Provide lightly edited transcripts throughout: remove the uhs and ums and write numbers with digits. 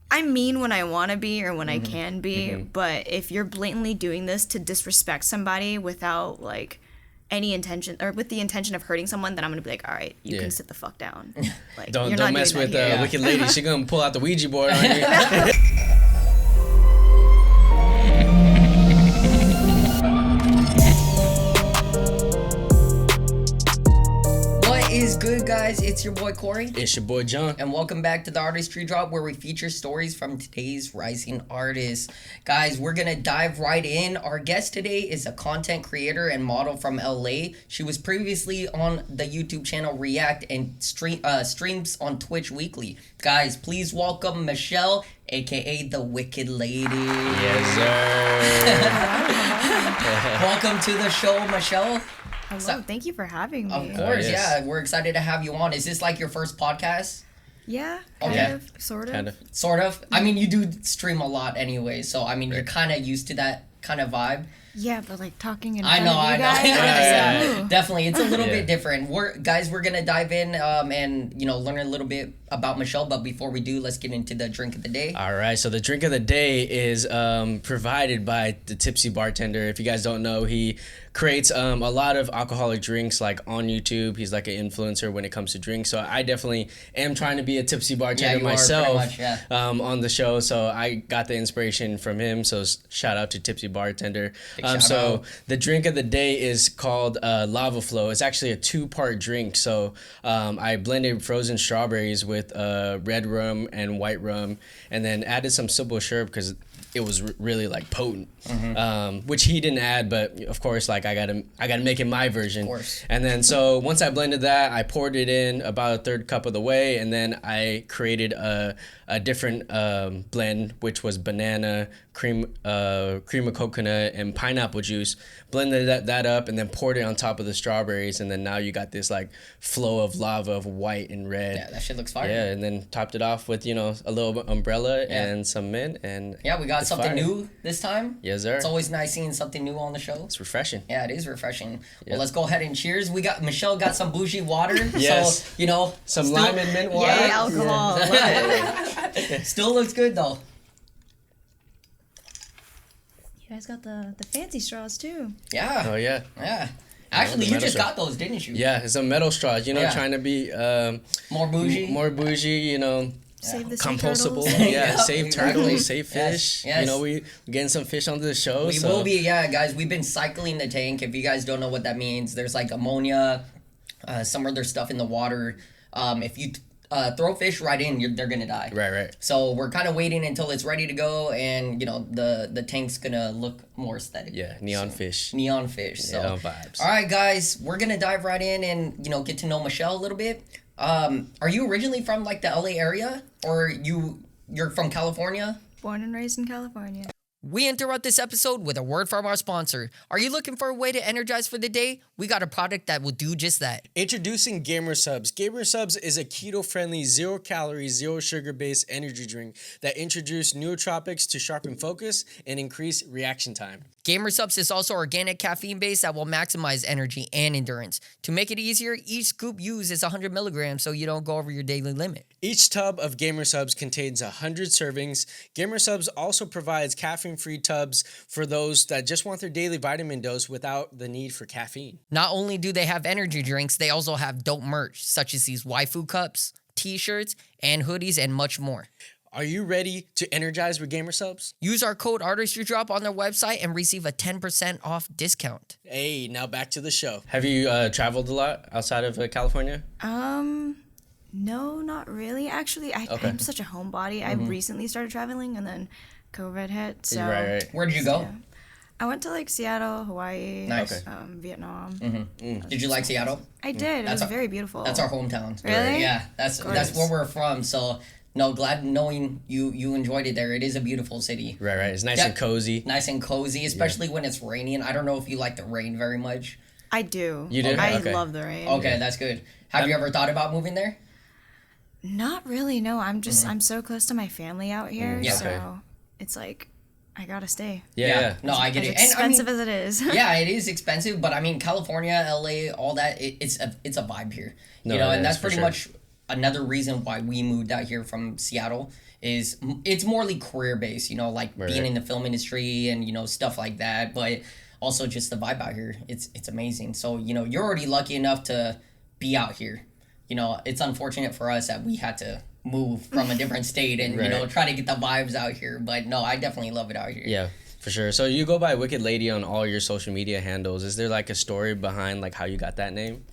I mean when I want to be or when I can be, but if you're blatantly doing this to disrespect somebody without like any intention or with the intention of hurting someone, then I'm gonna be like, all right, you can sit the fuck down. Like, don't mess with Wicked Lady. She's gonna pull out the Ouija board on you. What is good, guys? It's your boy Corey. It's your boy John. And welcome back to the Artistry Drop, where we feature stories from today's rising artists. Guys, we're gonna dive right in. Our guest today is a content creator and model from LA. She was previously on the YouTube channel React and streams on Twitch weekly. Guys, please welcome Michelle, aka the Wicked Lady. Yes, sir. Welcome to the show, Michelle. Hello, thank you for having me. Of course, yes. yeah. We're excited to have you on. Is this like your first podcast? Yeah, Okay. kind of, sort of. Kind of. Sort of. I mean, you do stream a lot anyway, so I mean, you're kind of used to that kind of vibe. Yeah, but like talking in I front know, of you I know. guys, Yeah. ooh. Definitely, it's a little Yeah. bit different. We're gonna dive in and learn a little bit about Michelle. But before we do, let's get into the drink of the day. All right, so the drink of the day is provided by the Tipsy Bartender. If you guys don't know, he creates a lot of alcoholic drinks like on YouTube. He's like an influencer when it comes to drinks. So I definitely am trying to be a tipsy bartender you myself are pretty much, on the show. So I got the inspiration from him. So shout out to Tipsy Bartender. Shout So out. the drink of the day is called Lava Flow. It's actually a 2-part drink. So I blended frozen strawberries with red rum and white rum, and then added some simple syrup because it was really like potent, which he didn't add, but of course, like I gotta make it my version. Of course. And then so once I blended that, I poured it in about a third cup of the way, and then I created a different blend, which was banana, cream of coconut, and pineapple juice. Blended that up, and then poured it on top of the strawberries, and then now you got this like flow of lava of white and red. Yeah, that shit looks fire. Yeah, and then topped it off with a little umbrella and some mint, and Yeah, we got it's something fire. new this time. Yes, sir. It's always nice seeing something new on the show. It's refreshing. Yeah, it is refreshing. Yeah. Well, let's go ahead and cheers. Michelle got some bougie water. Yes. So, Some still- lime and mint water. Yay, alcohol. Love it. Still looks good though. You guys got the fancy straws too. Yeah. Oh yeah. Yeah. Actually, the you metal just straw. got those, didn't you? Yeah, it's a metal straw. Yeah. Trying to be More bougie. more bougie. Save the sea Compostable. turtles. Yeah, Yeah, save exactly. turtles, save Yes, fish. yes. We're getting some fish onto the show. We so. will be, yeah, guys. We've been cycling the tank. If you guys don't know what that means, there's like ammonia, some other stuff in the water. If you throw fish right in, they're gonna die. Right. So we're kind of waiting until it's ready to go, and the tank's gonna look more aesthetic. Yeah, neon fish. Neon fish. So. Neon vibes. All right, guys, we're gonna dive right in and get to know Michelle a little bit. Are you originally from like the LA area, or you're from California? Born and raised in California. We interrupt this episode with a word from our sponsor. Are you looking for a way to energize for the day? We got a product that will do just that. Introducing Gamer Subs. Gamer Subs is a keto-friendly, zero-calorie, zero-sugar-based energy drink that introduces nootropics to sharpen focus and increase reaction time. Gamer Subs is also organic caffeine based that will maximize energy and endurance. To make it easier, each scoop used is 100 milligrams so you don't go over your daily limit. Each tub of Gamer Subs contains 100 servings. Gamer Subs also provides caffeine-free tubs for those that just want their daily vitamin dose without the need for caffeine. Not only do they have energy drinks, they also have dope merch such as these waifu cups, t-shirts, and hoodies, and much more. Are you ready to energize with Gamer Subs? Use our code ArtistryDrop on their website and receive a 10% off discount. Hey, now back to the show. Have you traveled a lot outside of California? No, not really. Actually, I'm such a homebody. I recently started traveling, and then COVID hit. So Right. Where did you go? yeah. I went to like Seattle, Hawaii, Nice. Vietnam. Did you like Seattle? I did. It was very beautiful. That's our hometown. Really? Yeah, that's where we're from. So, no, glad knowing you enjoyed it there. It is a beautiful city. Right. It's nice and cozy. Nice and cozy, especially when it's raining. I don't know if you like the rain very much. I do. You do? I Okay. love the rain. Okay, that's good. Have you ever thought about moving there? Not really. No, I'm so close to my family out here. Yeah. So Okay. it's like I gotta stay. Yeah. No, I get As it. And, I mean, expensive as it is. yeah, it is expensive, but I mean, California, LA, all that, it's a vibe here. No, and it that's is, for pretty sure. much another reason why we moved out here from Seattle is it's morely career based, you know, like being in the film industry and, you know, stuff like that. But also just the vibe out here. It's amazing. So, you know, you're already lucky enough to be out here. You know, it's unfortunate for us that we had to move from a different state and, you know, try to get the vibes out here. But no, I definitely love it out here. Yeah. For sure. So you go by Wicked Lady on all your social media handles. Is there like a story behind like how you got that name?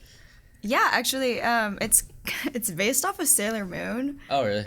Yeah, actually, it's based off of Sailor Moon. Oh, really?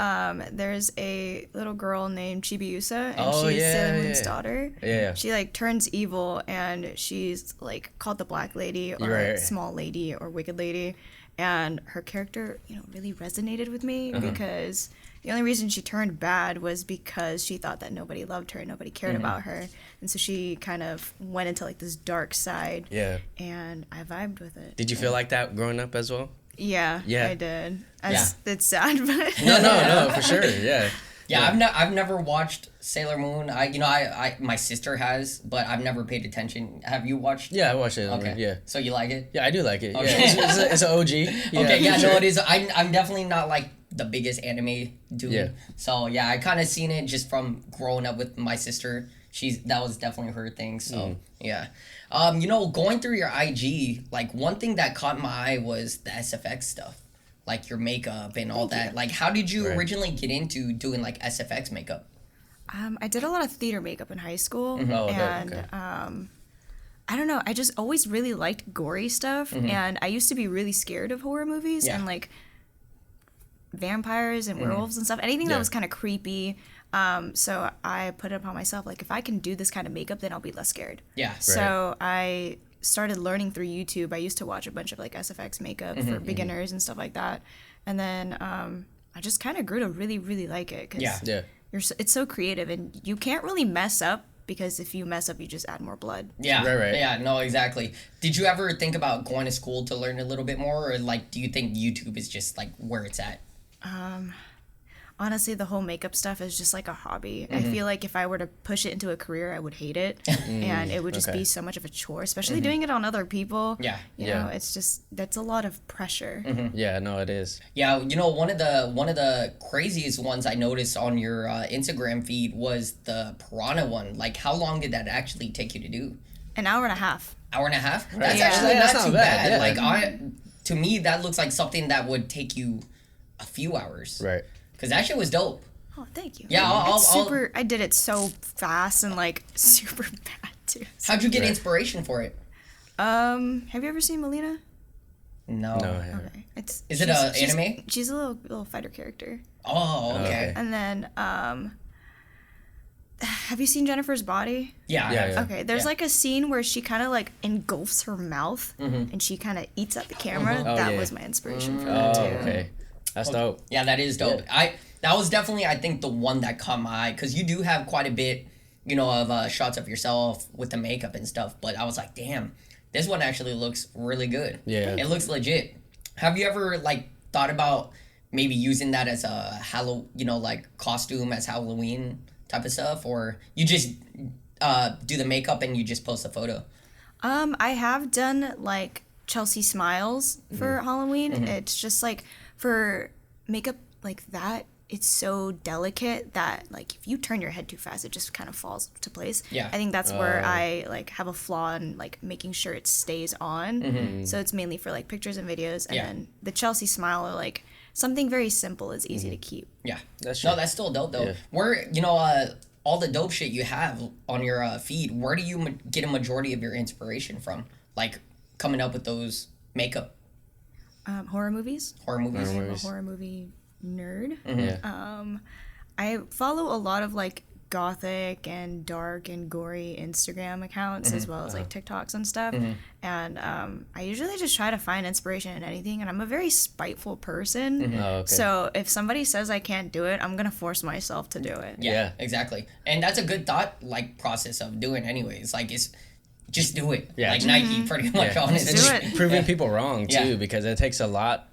There's a little girl named Chibiusa, and Oh, she's yeah, Sailor Moon's yeah. daughter. Yeah. She like turns evil, and she's like called the Black Lady or Small Lady or Wicked Lady, and her character, you know, really resonated with me because the only reason she turned bad was because she thought that nobody loved her, nobody cared about her, and so she kind of went into like this dark side. Yeah. And I vibed with it. Did you feel like that growing up as well? Yeah, Yeah. I did. It's sad, but No, for sure. Yeah. Yeah, I've never watched Sailor Moon. I my sister has, but I've never paid attention. Have you watched? Yeah, I watched it. Okay. Yeah. So you like it? Yeah, I do like it. Okay. Yeah, it's an OG. Yeah, Okay, yeah, for no, sure. it is. I'm definitely not like the biggest anime dude. Yeah. So yeah, I kind of seen it just from growing up with my sister. That was definitely her thing. So yeah, you know, going through your IG, like one thing that caught my eye was the SFX stuff, like your makeup and all that. Like, how did you originally get into doing like SFX makeup? I did a lot of theater makeup in high school, Oh, okay, and okay. I don't know. I just always really liked gory stuff, and I used to be really scared of horror movies Yeah. and like vampires and werewolves and stuff. Anything that Yeah. was kind of creepy. So I put it upon myself, like if I can do this kind of makeup, then I'll be less scared. Yeah. So I started learning through YouTube. I used to watch a bunch of like SFX makeup for beginners and stuff like that, and then I just kind of grew to really, really like it because Yeah. it's so creative and you can't really mess up because if you mess up, you just add more blood. Yeah. Right. Yeah, no, exactly. Did you ever think about going to school to learn a little bit more, or like, do you think YouTube is just like where it's at? Honestly, the whole makeup stuff is just like a hobby. I feel like if I were to push it into a career, I would hate it. And it would just be so much of a chore, especially doing it on other people. Yeah. You know, it's just, that's a lot of pressure. Yeah, no, it is. Yeah, you know, one of the craziest ones I noticed on your Instagram feed was the piranha one. Like, how long did that actually take you to do? An hour and a half. Hour and a half? That's Yeah. actually That's not not too bad, bad. yeah. Like, to me, that looks like something that would take you a few hours. Right. Because that shit was dope. Oh, thank you. Yeah, It's super. I did it so fast and like super bad too. How'd you get inspiration for it? Have you ever seen Melina? No. No, I haven't. Okay. Is it a anime? She's a little fighter character. Oh, okay. And then have you seen Jennifer's Body? Yeah. Yeah. Okay, there's like a scene where she kind of like engulfs her mouth and she kind of eats at the camera. Oh, That yeah. was my inspiration for that Oh, too. okay. That's dope. Yeah, that is dope. That was definitely, I think, the one that caught my eye, because you do have quite a bit, you know, of shots of yourself with the makeup and stuff. But I was like, damn, this one actually looks really good. Yeah. It looks legit. Have you ever like thought about maybe using that as a like costume as Halloween type of stuff, or you just do the makeup and you just post a photo? I have done like Chelsea Smiles for Halloween. It's just like for makeup like that, it's so delicate that like if you turn your head too fast, it just kind of falls to place. Yeah. I think that's where I like have a flaw in like making sure it stays on. So it's mainly for like pictures and videos, and then the Chelsea Smile are like something very simple is easy to keep. Yeah. That's No, true. that's still dope though. Yeah. Where, you know, all the dope shit you have on your feed, where do you get a majority of your inspiration from? Like coming up with those makeup Horror movies. horror movies? I'm a horror movie nerd. Yeah. I follow a lot of like gothic and dark and gory Instagram accounts as well as like TikToks and stuff. And I usually just try to find inspiration in anything. And I'm a very spiteful person. Oh, okay. So if somebody says I can't do it, I'm going to force myself to do it. Yeah, exactly. And that's a good thought, like, process of doing anyways. Like, it's just do it. Yeah. Like Nike, pretty much, Yeah. honestly. Just do And it. proving people wrong too, Yeah. because it takes a lot,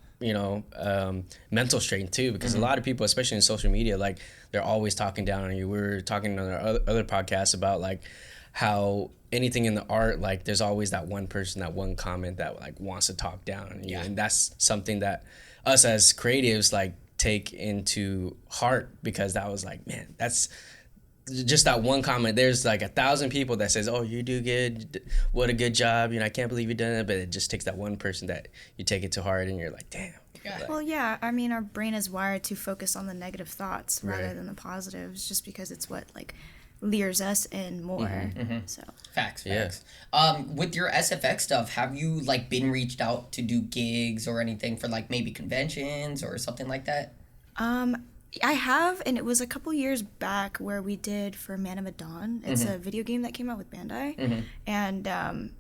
mental strength too. Because a lot of people, especially in social media, like they're always talking down on you. We were talking on our other podcasts about like how anything in the art, like there's always that one person, that one comment that like wants to talk down on you, and that's something that us as creatives like take into heart, because that was like, man, that's just that one comment. There's like 1,000 people that says, oh, you do good, what a good job, I can't believe you done it, but it just takes that one person that you take it to heart and you're like, damn. Yeah. Well, yeah, I mean, our brain is wired to focus on the negative thoughts rather than the positives, just because it's what like lures us in more. So Facts. Yeah. With your SFX stuff, have you like been reached out to do gigs or anything for like maybe conventions or something like that? I have, and it was a couple years back where we did for Madonne. It's a video game that came out with Bandai, and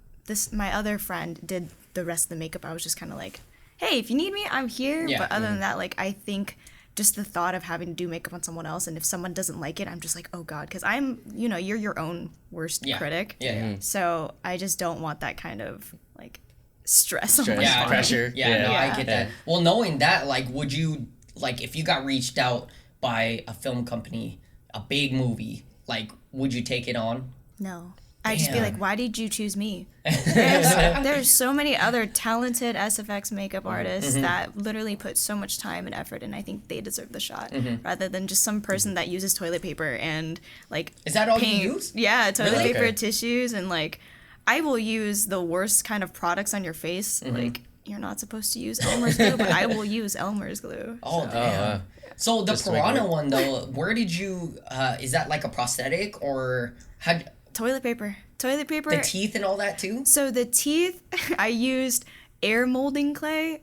my other friend did the rest of the makeup. I was just kind of like, hey, if you need me, I'm here. Yeah. But other than that, like, I think just the thought of having to do makeup on someone else, and if someone doesn't like it, I'm just like, oh God, because I'm, you're your own worst critic. Yeah. So I just don't want that kind of like stress on my Yeah, body. pressure. Yeah, no, I get that. Yeah. Well, knowing that, like, would you, like, if you got reached out by a film company, a big movie, like, would you take it on? No. I'd just be Damn. like, why did you choose me? There's so many other talented SFX makeup artists that literally put so much time and effort, and I think they deserve the shot rather than just some person that uses toilet paper and like. Is that all paint. you use? Yeah, toilet Really? paper, Okay. tissues, and like, I will use the worst kind of products on your face. Like, you're not supposed to use Elmer's glue, but I will use Elmer's glue. Oh, damn. So the Just to make it Piranha work. one, though, where did you, is that like a prosthetic or had Toilet paper. the teeth and all that too? So the teeth, I used air molding clay.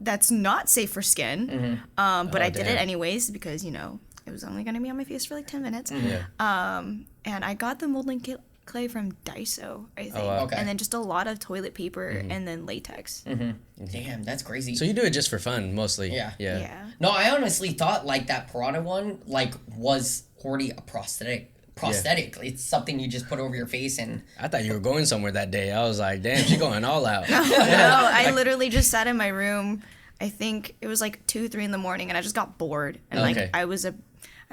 That's not safe for skin, but I did it damn. anyways because it was only gonna be on my face for like 10 minutes. Yeah. And I got the molding clay from Daiso, I think, wow. Okay. and then just a lot of toilet paper and then latex. Damn, that's crazy. So you do it just for fun, mostly. Yeah. Yeah. No, I honestly thought like that Piranha one like was already a prosthetic. It's something you just put over your face and I thought you were going somewhere that day. I was like, damn, she's going all out. No, I literally just sat in my room. I think it was like 2, 3 in the morning, and I just got bored. And Okay. I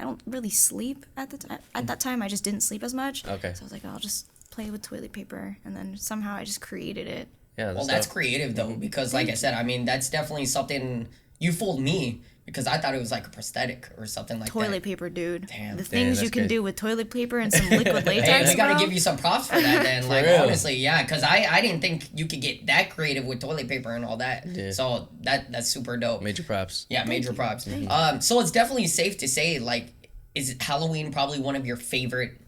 don't really sleep at the time. At that time, I just didn't sleep as much. Okay. So I was like, I'll just play with toilet paper, and then somehow I just created it. Yeah, well, that's dope. creative though because like I said, I mean that's definitely something you fooled me because I thought it was like a prosthetic or something like Toilet that. paper, dude. Damn. The Damn, things you that's can good. do with toilet paper and some liquid Hey, latex, we gotta bro. give you some props for that then. Like real. honestly, yeah, because I didn't think you could get that creative with toilet paper and all that. Yeah. So that's super dope. Major props. Yeah, major props. So it's definitely safe to say like, is Halloween probably one of your favorite?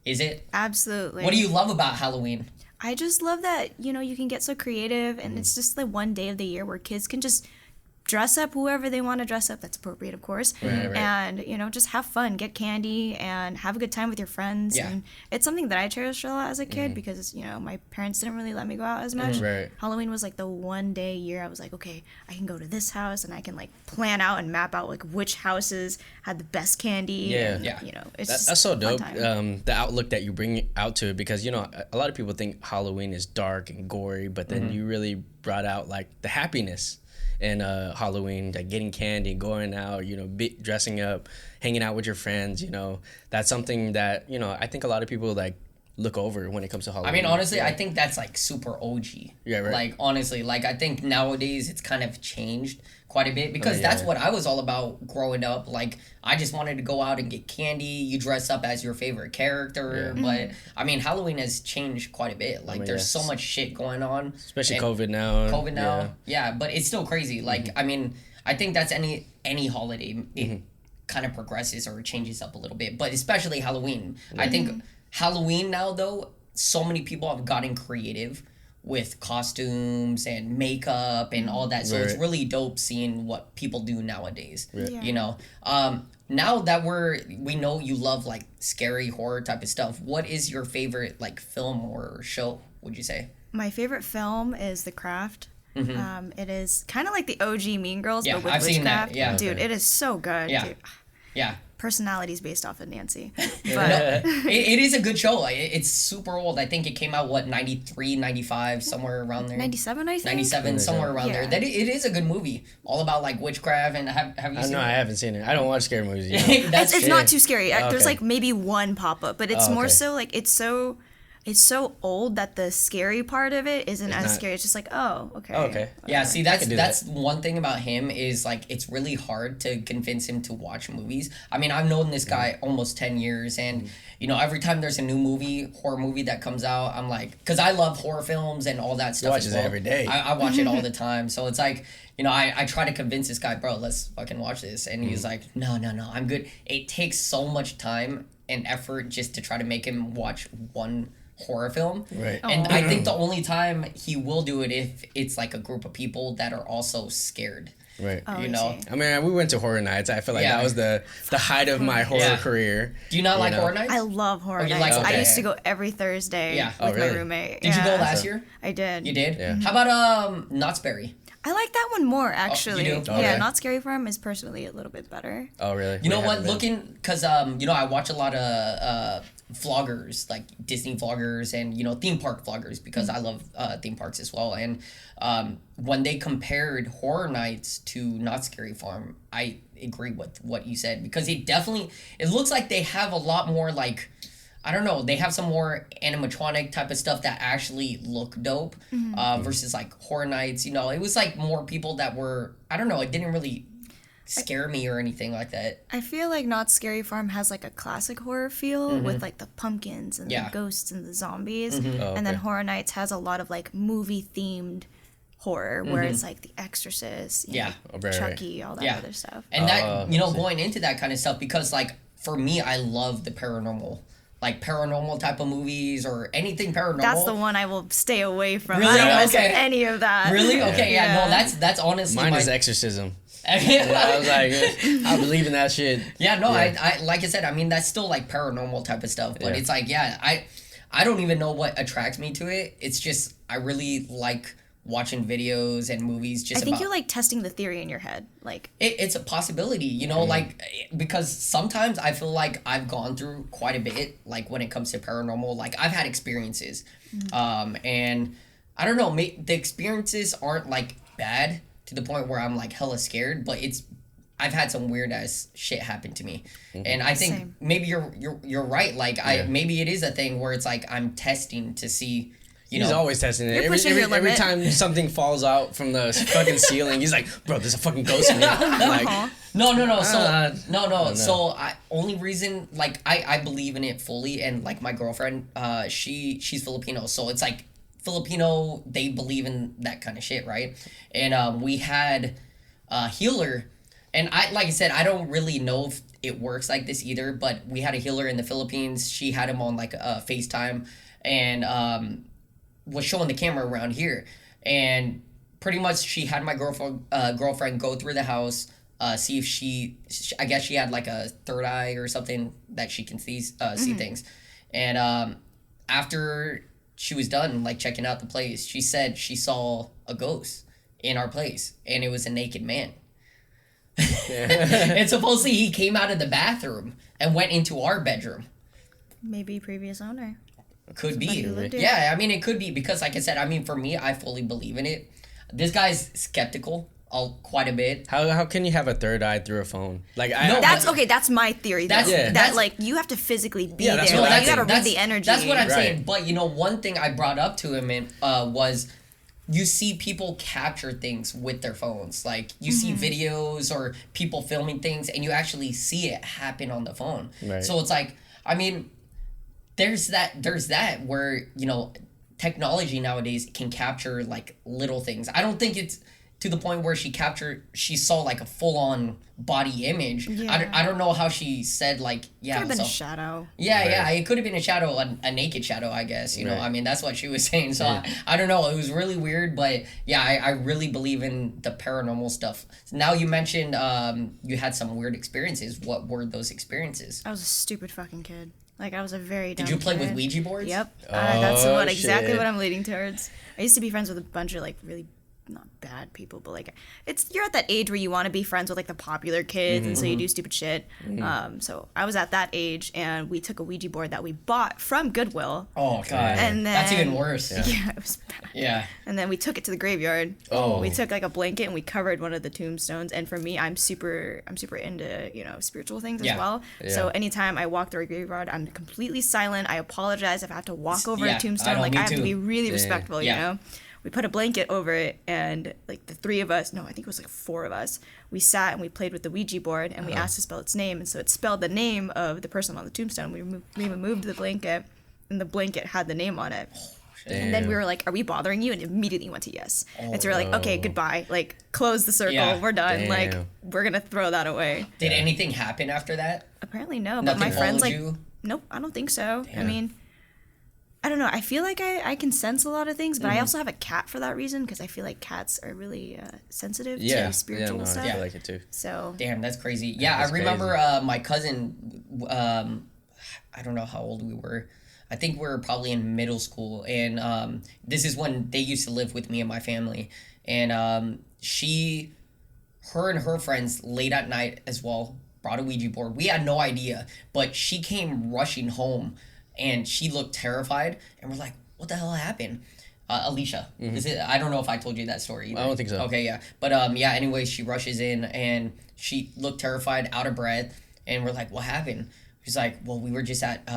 Is it? Absolutely. What do you love about Halloween? I just love that, you can get so creative, and it's just the one day of the year where kids can just dress up whoever they want to dress up. That's appropriate, of course. Right. And, just have fun, get candy, and have a good time with your friends. Yeah. And it's something that I cherished a lot as a kid because, my parents didn't really let me go out as much. Right. Halloween was like the one day a year I was like, okay, I can go to this house and I can like plan out and map out like which houses had the best candy. Yeah. And, Yeah. It's That's just so a fun dope. time. The outlook that you bring out to it, because a lot of people think Halloween is dark and gory, but then you really brought out like the happiness in Halloween, like getting candy, going out, dressing up, hanging out with your friends. That's something that I think a lot of people like look over when it comes to Halloween. I mean, honestly, I think that's like super OG. Yeah, right. Like honestly, like I think nowadays it's kind of changed quite a bit because yeah. that's what I was all about growing up. Like I just wanted to go out and get candy. You dress up as your favorite character, Yeah. but I mean, Halloween has changed quite a bit. Like there's so yes. much shit going on, especially and COVID now. COVID now, Yeah. yeah, but it's still crazy. Like I mean, I think that's any holiday. It kind of progresses or changes up a little bit, but especially Halloween. I think Halloween now though, so many people have gotten creative with costumes and makeup and all that. So it's Right. really dope seeing what people do nowadays. Yeah. Now that we know you love like scary horror type of stuff, what is your favorite like film or show, would you say? My favorite film is The Craft. It is kind of like the OG Mean Girls, Yeah, but with I've seen that, witchcraft. yeah. Dude, it is so good. Yeah. Dude. Yeah. Personalities based off of Nancy. But It is a good show. It's super old. I think it came out, 93, 95, somewhere around there. 97, I think. 97, somewhere around there. Yeah. That it is a good movie. All about like witchcraft and have you I seen know it? I haven't seen it. I don't watch scary movies. That's It's true. not too scary. There's Okay. like maybe one pop up, but it's more okay. so like it's so it's so old that the scary part of it isn't as scary. It's just like, oh, okay. Oh, okay. Yeah, see, that's that. one thing about him is like it's really hard to convince him to watch movies. I mean, I've known this guy almost 10 years, and you know, every time there's a new horror movie that comes out, I'm like, because I love horror films and all that stuff. You watch it every day. I watch it all the time, so it's like, you know, I try to convince this guy, bro, let's fucking watch this, and he's like, no, I'm good. It takes so much time and effort just to try to make him watch one horror film, right? And I think the only time he will do it if it's like a group of people that are also scared, right? You know, I mean, we went to horror nights. I feel like that was the height of my horror career. Do you not like horror nights? I love horror nights. I used to go every Thursday with my roommate. Did you go last year? I did. You did? Yeah. How about Knott's Berry? I like that one more, actually. You do? Yeah, Not Scary Farm is personally a little bit better. Oh, really? You know what? Because you know, I watch a lot of vloggers, like Disney vloggers and, you know, theme park vloggers, because I love theme parks as well. And when they compared Horror Nights to Not Scary Farm, I agree with what you said, because it looks like they have a lot more, like, I don't know, they have some more animatronic type of stuff that actually look dope, versus like Horror Nights. You know, it was like more people that were, I don't know, it didn't really scare me or anything like that. I feel like Not Scary Farm has like a classic horror feel with like the pumpkins and the ghosts and the zombies. And then Horror Nights has a lot of like movie themed horror where it's like The Exorcist, you know, Chucky, all that other stuff. And that, you know, going into that kind of stuff, because like for me, I love the paranormal. Like paranormal type of movies or anything paranormal. That's the one I will stay away from. Really? I don't listen to any of that. Really? Okay, no, that's honestly mine is Exorcism. I was like, I believe in that shit. Yeah, I like I said, I mean, that's still like paranormal type of stuff, but it's like, I don't even know what attracts me to it. It's just I really like watching videos and movies. I think you like testing the theory in your head, like it's a possibility, you know, like, because sometimes I feel like I've gone through quite a bit, like when it comes to paranormal, like I've had experiences, and I don't know, the experiences aren't like bad to the point where I'm like hella scared, but I've had some weird ass shit happen to me, and I think maybe you're right, like maybe it is a thing where it's like I'm testing to see. He's always testing it. Every time something falls out from the fucking ceiling, he's like, "Bro, there's a fucking ghost in here." Like, no. So only reason, like, I believe in it fully, and like my girlfriend, she's Filipino, so it's like Filipino, they believe in that kind of shit, right? And we had a healer, and like I said, I don't really know if it works like this either, but we had a healer in the Philippines. She had him on like a FaceTime, and was showing the camera around here, and pretty much she had my girlfriend go through the house, see if she I guess she had like a third eye or something that she can see things, and after she was done like checking out the place, she said she saw a ghost in our place, and it was a naked man. And supposedly he came out of the bathroom and went into our bedroom. Maybe previous owner. Could be. Yeah, I mean, it could be, because like I said, I mean, for me, I fully believe in it. This guy's skeptical quite a bit. How can you have a third eye through a phone? Like, that's my theory. That like you have to physically be there. Like, you gotta read the energy. That's what I'm saying. But you know, one thing I brought up to him was, you see people capture things with their phones. Like you see videos or people filming things, and you actually see it happen on the phone. Right. So it's like, I mean, there's that where, you know, technology nowadays can capture like little things. I don't think it's to the point where she saw like a full-on body image. I don't know how she said, like, could have been a shadow. Yeah, it could have been a shadow, a naked shadow, I guess, you know. I mean, that's what she was saying, so I don't know, it was really weird, but yeah, I really believe in the paranormal stuff. Now you mentioned you had some weird experiences. What were those experiences? I was a stupid fucking kid. Like, I was a very dumb Did you play kid. with Ouija boards? Yep. That's exactly what I'm leading towards. I used to be friends with a bunch of like really not bad people, but like you're at that age where you want to be friends with like the popular kids, and so you do stupid shit. So I was at that age, and we took a Ouija board that we bought from Goodwill. Oh god, and then, that's even worse. Yeah, it was bad. Yeah. And then we took it to the graveyard. Oh. We took like a blanket and we covered one of the tombstones. And for me, I'm super into, spiritual things as well. Yeah. So anytime I walk through a graveyard, I'm completely silent. I apologize if I have to walk over a tombstone. I I have too. to be really respectful, you know? We put a blanket over it, and like the three of us, no, I think it was like four of us, we sat and we played with the Ouija board, and we asked to spell its name. And so it spelled the name of the person on the tombstone. We removed the blanket, and the blanket had the name on it. Damn. And then we were like, are we bothering you? And immediately went to yes. And so we were like, okay, goodbye. Like, close the circle. We're done. Damn. Like, we're going to throw that away. Did anything happen after that? Apparently no. But Nothing my friends like, you? nope, I don't think so. Damn. I mean, I don't know. I feel like I can sense a lot of things, but I also have a cat for that reason, because I feel like cats are really sensitive to spiritual stuff. I feel like it too. So Damn, that's crazy. Yeah, That's I remember my cousin, I don't know how old we were. I think we were probably in middle school, and this is when they used to live with me and my family. And her and her friends late at night as well brought a Ouija board. We had no idea, but she came rushing home, and she looked terrified, and we're like, what the hell happened? Alicia. Is it? I don't know if I told you that story either. I don't think so. Okay, yeah. But anyway, she rushes in, and she looked terrified, out of breath, and we're like, what happened? She's like, well, we were just at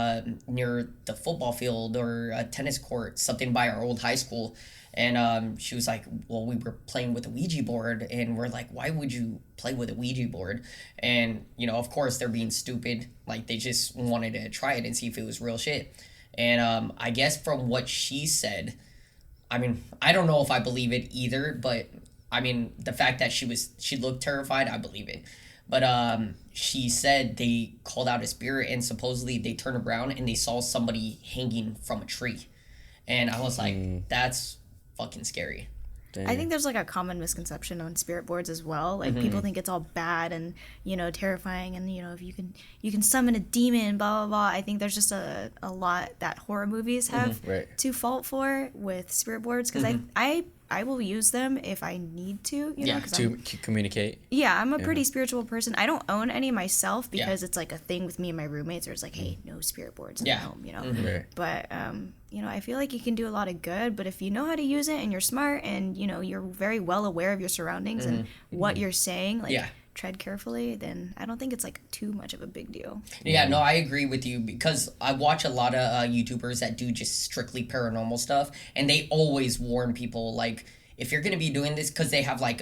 near the football field or a tennis court, something by our old high school. And she was like, well, we were playing with a Ouija board. And we're like, why would you play with a Ouija board? And, of course, they're being stupid. Like, they just wanted to try it and see if it was real shit. And I guess from what she said, I mean, I don't know if I believe it either. But, I mean, the fact that she looked terrified, I believe it. But she said they called out a spirit, and supposedly they turned around and they saw somebody hanging from a tree. And I was like, that's fucking scary. Damn. I think there's like a common misconception on spirit boards as well. Like people think it's all bad and terrifying, and if you can summon a demon, blah blah blah. I think there's just a lot that horror movies have to fault for with spirit boards, because I will use them if I need to, to communicate. Yeah, I'm a pretty spiritual person. I don't own any myself because it's like a thing with me and my roommates, where it's like, hey, no spirit boards in the home, Right. But I feel like you can do a lot of good, but if you know how to use it and you're smart and you're very well aware of your surroundings and what you're saying, like tread carefully, then I don't think it's like too much of a big deal. Yeah, no, I agree with you, because I watch a lot of YouTubers that do just strictly paranormal stuff, and they always warn people, like, if you're gonna be doing this, because they have like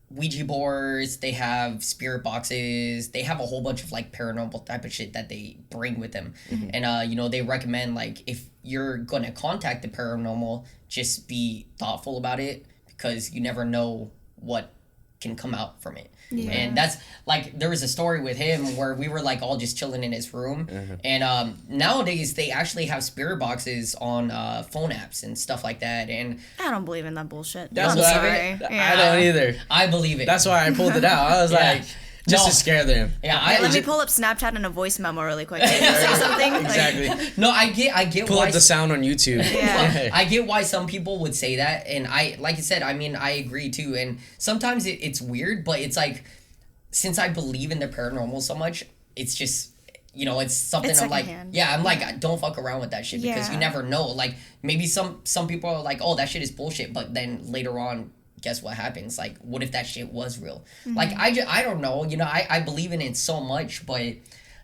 Ouija boards, they have spirit boxes, they have a whole bunch of like paranormal type of shit that they bring with them. And they recommend, like, if you're gonna contact the paranormal, just be thoughtful about it, because you never know what can come out from it. And that's like, there was a story with him where we were like all just chilling in his room, and nowadays they actually have spirit boxes on phone apps and stuff like that, and I don't believe in that bullshit. That's I'm what sorry. I don't either. I believe it. That's why I pulled it out. I was like, just to scare them. Yeah, let me pull up Snapchat and a voice memo really quick. Can you say something? Exactly. No, I get Pull why up the sound on YouTube. Yeah. I get why some people would say that, and like I said, I mean, I agree too. And sometimes it's weird, but it's like, since I believe in the paranormal so much, it's just, it's something It's I'm like, secondhand. I'm like, don't fuck around with that shit, because you never know. Like, maybe some people are like, oh, that shit is bullshit, but then later on, guess what happens? Like, what if that shit was real? Like, I don't know. I believe in it so much, but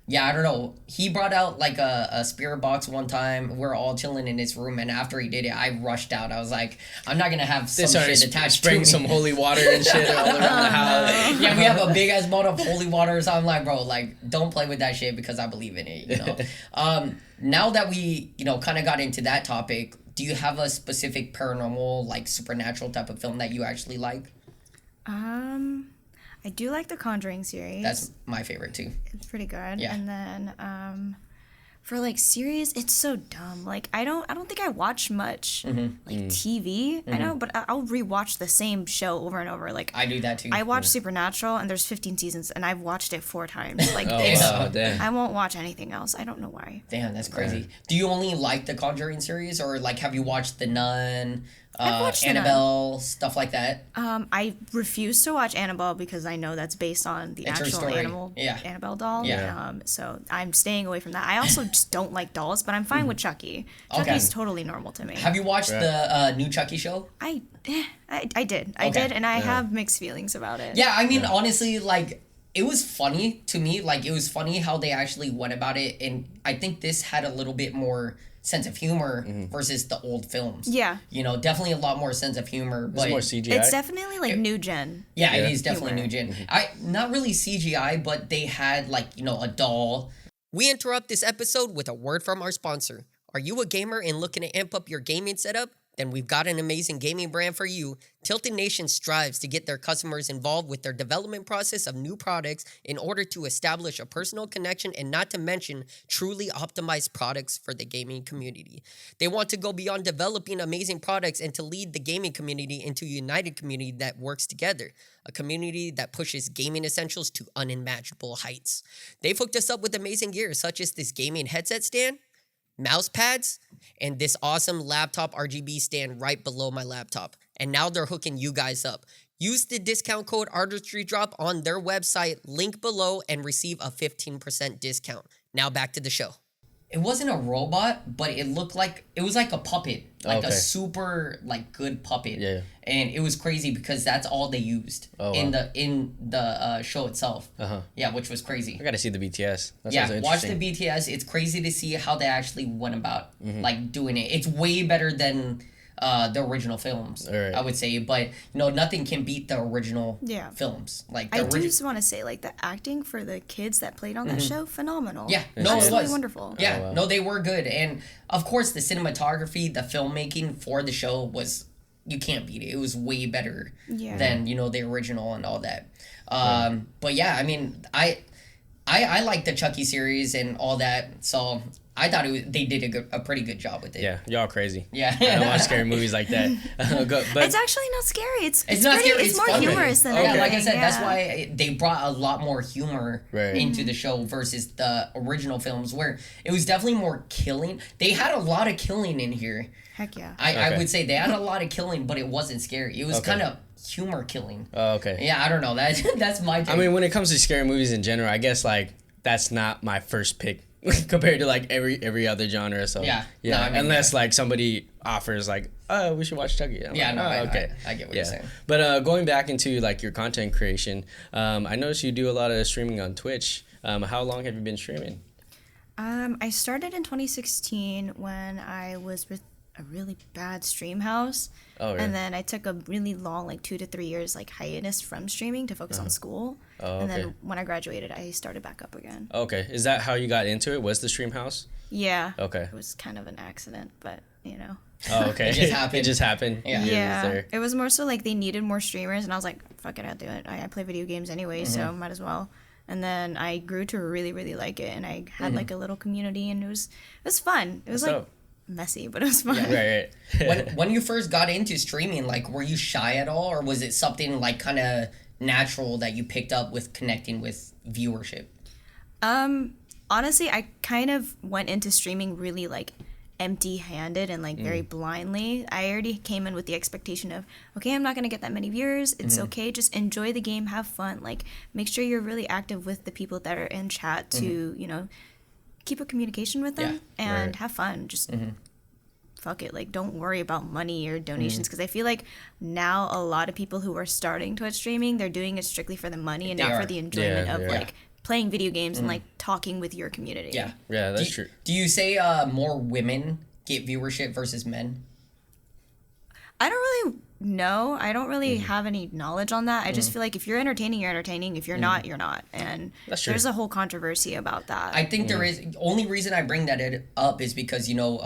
yeah, I don't know. He brought out like a spirit box one time. We're all chilling in his room, and after he did it, I rushed out. I was like, I'm not gonna have some shit attached to me. Spraying some holy water and shit all around the house. Yeah, we have a big ass bottle of holy water, so I'm like, bro, like, don't play with that shit, because I believe in it. Now that we kind of got into that topic, do you have a specific paranormal, like, supernatural type of film that you actually like? I do like the Conjuring series. That's my favorite too. It's pretty good. Yeah. And then for like series, it's so dumb. Like I don't think I watch much TV. I know, but I'll rewatch the same show over and over. Like I do that too. I watch Supernatural, and there's 15 seasons, and I've watched it 4 times. Like Damn. I won't watch anything else. I don't know why. Damn, that's crazy. Do you only like the Conjuring series, or like have you watched The Nun? I've watched Annabelle, stuff like that. I refuse to watch Annabelle because I know that's based on the actual Annabelle doll. Yeah. So I'm staying away from that. I also just don't like dolls, but I'm fine with Chucky. Chucky's totally normal to me. Have you watched the new Chucky show? I did, and I have mixed feelings about it. Yeah, I mean, honestly, like, it was funny to me. Like, it was funny how they actually went about it, and I think this had a little bit more sense of humor versus the old films. Yeah. You know, definitely a lot more sense of humor. But it's more CGI. It's definitely like new gen. Yeah, it is definitely humor. new gen. Not really CGI, but they had, like, you know, a doll. We interrupt this episode with a word from our sponsor. Are you a gamer and looking to amp up your gaming setup? Then we've got an amazing gaming brand for you. Tilted Nation strives to get their customers involved with their development process of new products in order to establish a personal connection and not to mention truly optimized products for the gaming community. They want to go beyond developing amazing products and to lead the gaming community into a united community that works together. A community that pushes gaming essentials to unimaginable heights. They've hooked us up with amazing gear such as this gaming headset stand, mouse pads, and this awesome laptop RGB stand right below my laptop. And now they're hooking you guys up. Use the discount code ArtistryDrop on their website, link below, and receive a 15% discount. Now back to the show. It wasn't a robot, but it looked like, it was like a puppet. Like a super, like, good puppet. Yeah. And it was crazy because that's all they used in the show itself. Yeah, which was crazy. I gotta see the BTS. Yeah, watch the BTS. It's crazy to see how they actually went about like doing it. It's way better than the original films, I would say. But you know, nothing can beat the original films. Like I do just want to say, like, the acting for the kids that played on that show, phenomenal. Yeah, no, it was wonderful. Yeah, no, they were good, and of course the cinematography, the filmmaking for the show was, you can't beat it. It was way better than, you know, the original and all that. But yeah, I mean, I like the Chucky series and all that, so I thought they did a pretty good job with it. Yeah, y'all crazy. Yeah. I don't watch scary movies like that. But it's actually not scary. It's not scary. It's more fun. humorous than anything. Yeah, like I said, that's why they brought a lot more humor into the show versus the original films, where it was definitely more killing. They had a lot of killing in here. Heck yeah. I would say they had a lot of killing, but it wasn't scary. It was kind of humor killing. Oh, okay. Yeah, I don't know. That's my take. I mean, when it comes to scary movies in general, I guess, like, that's not my first pick compared to, like, every other genre. So yeah, no, I mean, unless like somebody offers, like, oh, we should watch Chucky. I get what you're saying. But going back into, like, your content creation, I noticed you do a lot of streaming on Twitch. How long have you been streaming? I started in 2016 when I was with a really bad stream house. Oh, really? And then I took a really long, like 2 to 3 years, like, hiatus from streaming to focus on school. Oh, and then when I graduated, I started back up again. Okay. Is that how you got into it? Was the stream house? Yeah. Okay. It was kind of an accident, but, you know. Oh, okay. It just happened. Yeah. It was more so like they needed more streamers, and I was like, fuck it, I'll do it. I play video games anyway, so might as well. And then I grew to really, really like it, and I had like a little community, and it was fun. It was like messy, but it was fun. Yeah. Right. when you first got into streaming, like, were you shy at all, or was it something like kind of natural that you picked up with connecting with viewership? Honestly, I kind of went into streaming really like empty-handed and like very blindly. I already came in with the expectation of, okay, I'm not gonna get that many viewers. It's okay, just enjoy the game, have fun. Like, make sure you're really active with the people that are in chat to, you know, keep a communication with them and have fun. Just fuck it. Like, don't worry about money or donations, because I feel like now a lot of people who are starting Twitch streaming, they're doing it strictly for the money and not for the enjoyment of like playing video games and like talking with your community. Yeah, that's true. Do you say more women get viewership versus men? I don't really know. I don't really have any knowledge on that. I just feel like if you're entertaining, you're entertaining. If you're not, you're not. And there's a whole controversy about that. I think there is. Only reason I bring that up is because, you know,